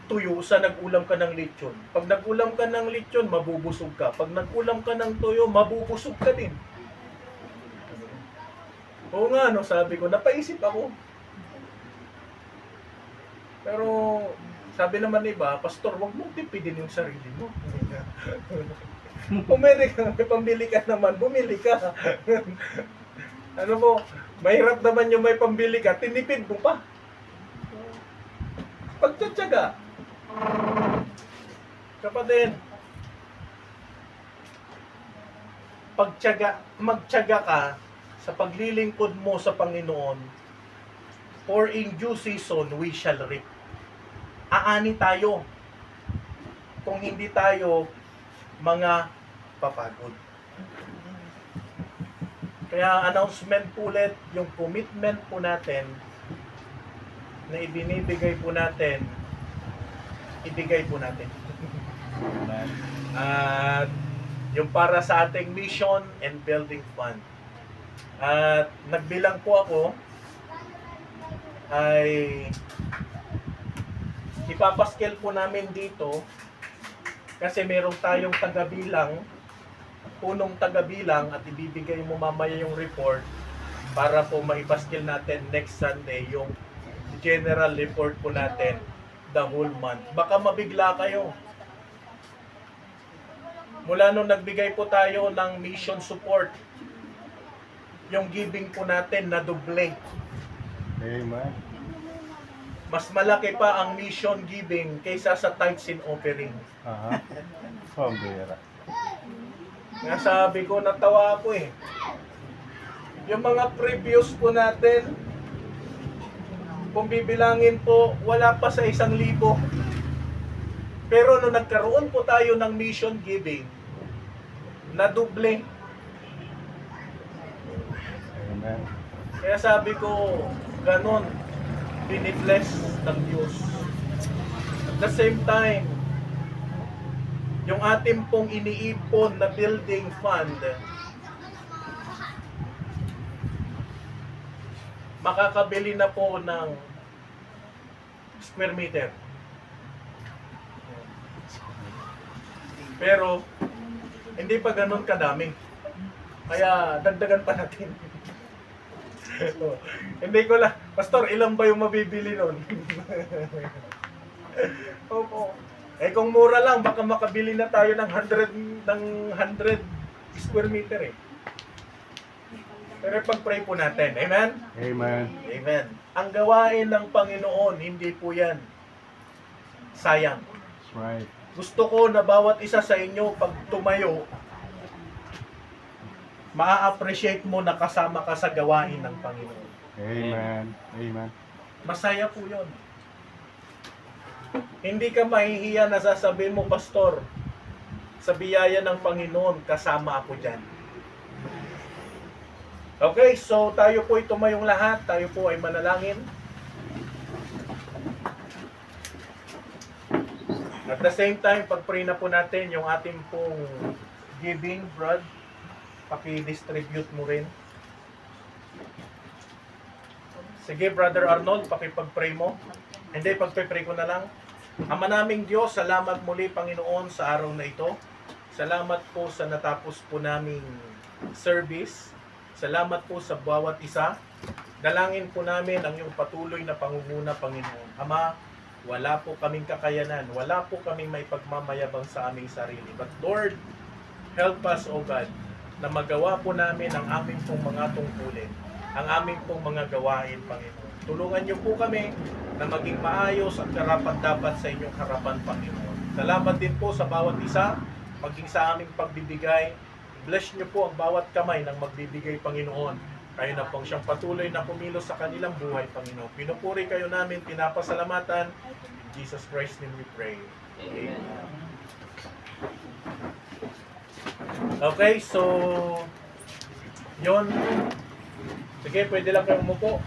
tuyo sa nag-ulam ka ng lechon? Pag nag-ulam ka ng lechon, mabubusog ka. Pag nag-ulam ka ng tuyo, mabubusog ka din. Oo nga, no, sabi ko, napaisip ako. Pero, sabi naman ni iba, Pastor, wag mong tipidin yung sarili mo. Pumili ka, may pambili ka naman, bumili ka. Ano po, mahirap naman yung may pambili ka, tinipid mo pa. Pagtsatsaga. Kapatid, magtyaga ka sa paglilingkod mo sa Panginoon, for in due season we shall reap. Aani tayo kung hindi tayo mga papagod. Kaya announcement po ulit, yung commitment po natin na ibinibigay po natin, ibigay po natin. At yung para sa ating mission and building fund. At nagbilang po ako ay ipapaskel po namin dito kasi meron tayong tagabilang, punong tagabilang, at ibibigay mo mamaya yung report para po maipaskel natin next Sunday yung general report po natin the whole month. Baka mabigla kayo. Mula nung nagbigay po tayo ng mission support, yung giving po natin na doble. Amen. Mas malaki pa ang mission giving kaysa sa tithes and offering. Aha. Pambira. Nga sabi ko, natawa ako eh. Yung mga previous po natin, kung bibilangin po, wala pa sa 1,000. Pero nung nagkaroon po tayo ng mission giving, na doble. Amen. Kaya sabi ko, ganon, binibless ng Diyos. At the same time, yung ating pong iniipon na building fund, makakabili na po ng square meter. Pero, hindi pa ganun kadami. Kaya, dagdagan pa natin. Hindi ko lang, Pastor, ilan ba yung mabibili nun? Opo. Eh kung mura lang, baka makabili na tayo ng 100 square meter eh. Pero pag-pray po natin. Amen? Amen. Amen. Ang gawain ng Panginoon, hindi po yan sayang. That's right. Gusto ko na bawat isa sa inyo, pag tumayo, maa-appreciate mo na kasama ka sa gawain ng Panginoon. Amen. Amen. Masaya po yun. Hindi ka mahihiya na sasabihin mo, Pastor, sa biyaya ng Panginoon, kasama ako dyan. Okay, so tayo po tumayong lahat. Tayo po ay manalangin. At the same time, pag-pray na po natin yung ating pong giving, Brad. Paki-distribute mo rin. Sige, Brother Arnold, paki-pag-pray mo. Hindi, pag-pray ko na lang. Ama naming Diyos, salamat muli, Panginoon, sa araw na ito. Salamat po sa natapos po naming service. Salamat po sa bawat isa. Dalangin po namin ang iyong patuloy na pangunguna, Panginoon. Ama, wala po kaming kakayanan. Wala po kaming may pagmamayabang sa aming sarili. But Lord, help us, O God, na magawa po namin ang aming pong mga tungkulin, ang aming pong mga gawain, Panginoon. Tulungan niyo po kami na maging maayos at karapat-dapat sa inyong harapan, Panginoon. Salamat din po sa bawat isa, maging sa aming pagbibigay. Bless niyo po ang bawat kamay ng magbibigay, Panginoon. Kayo na pong siyang patuloy na kumilos sa kanilang buhay, Panginoon. Pinupuri kayo namin, pinapasalamatan. In Jesus Christ's name we pray. Amen. Okay, so yun. Sige, pwede lang kayo umupo.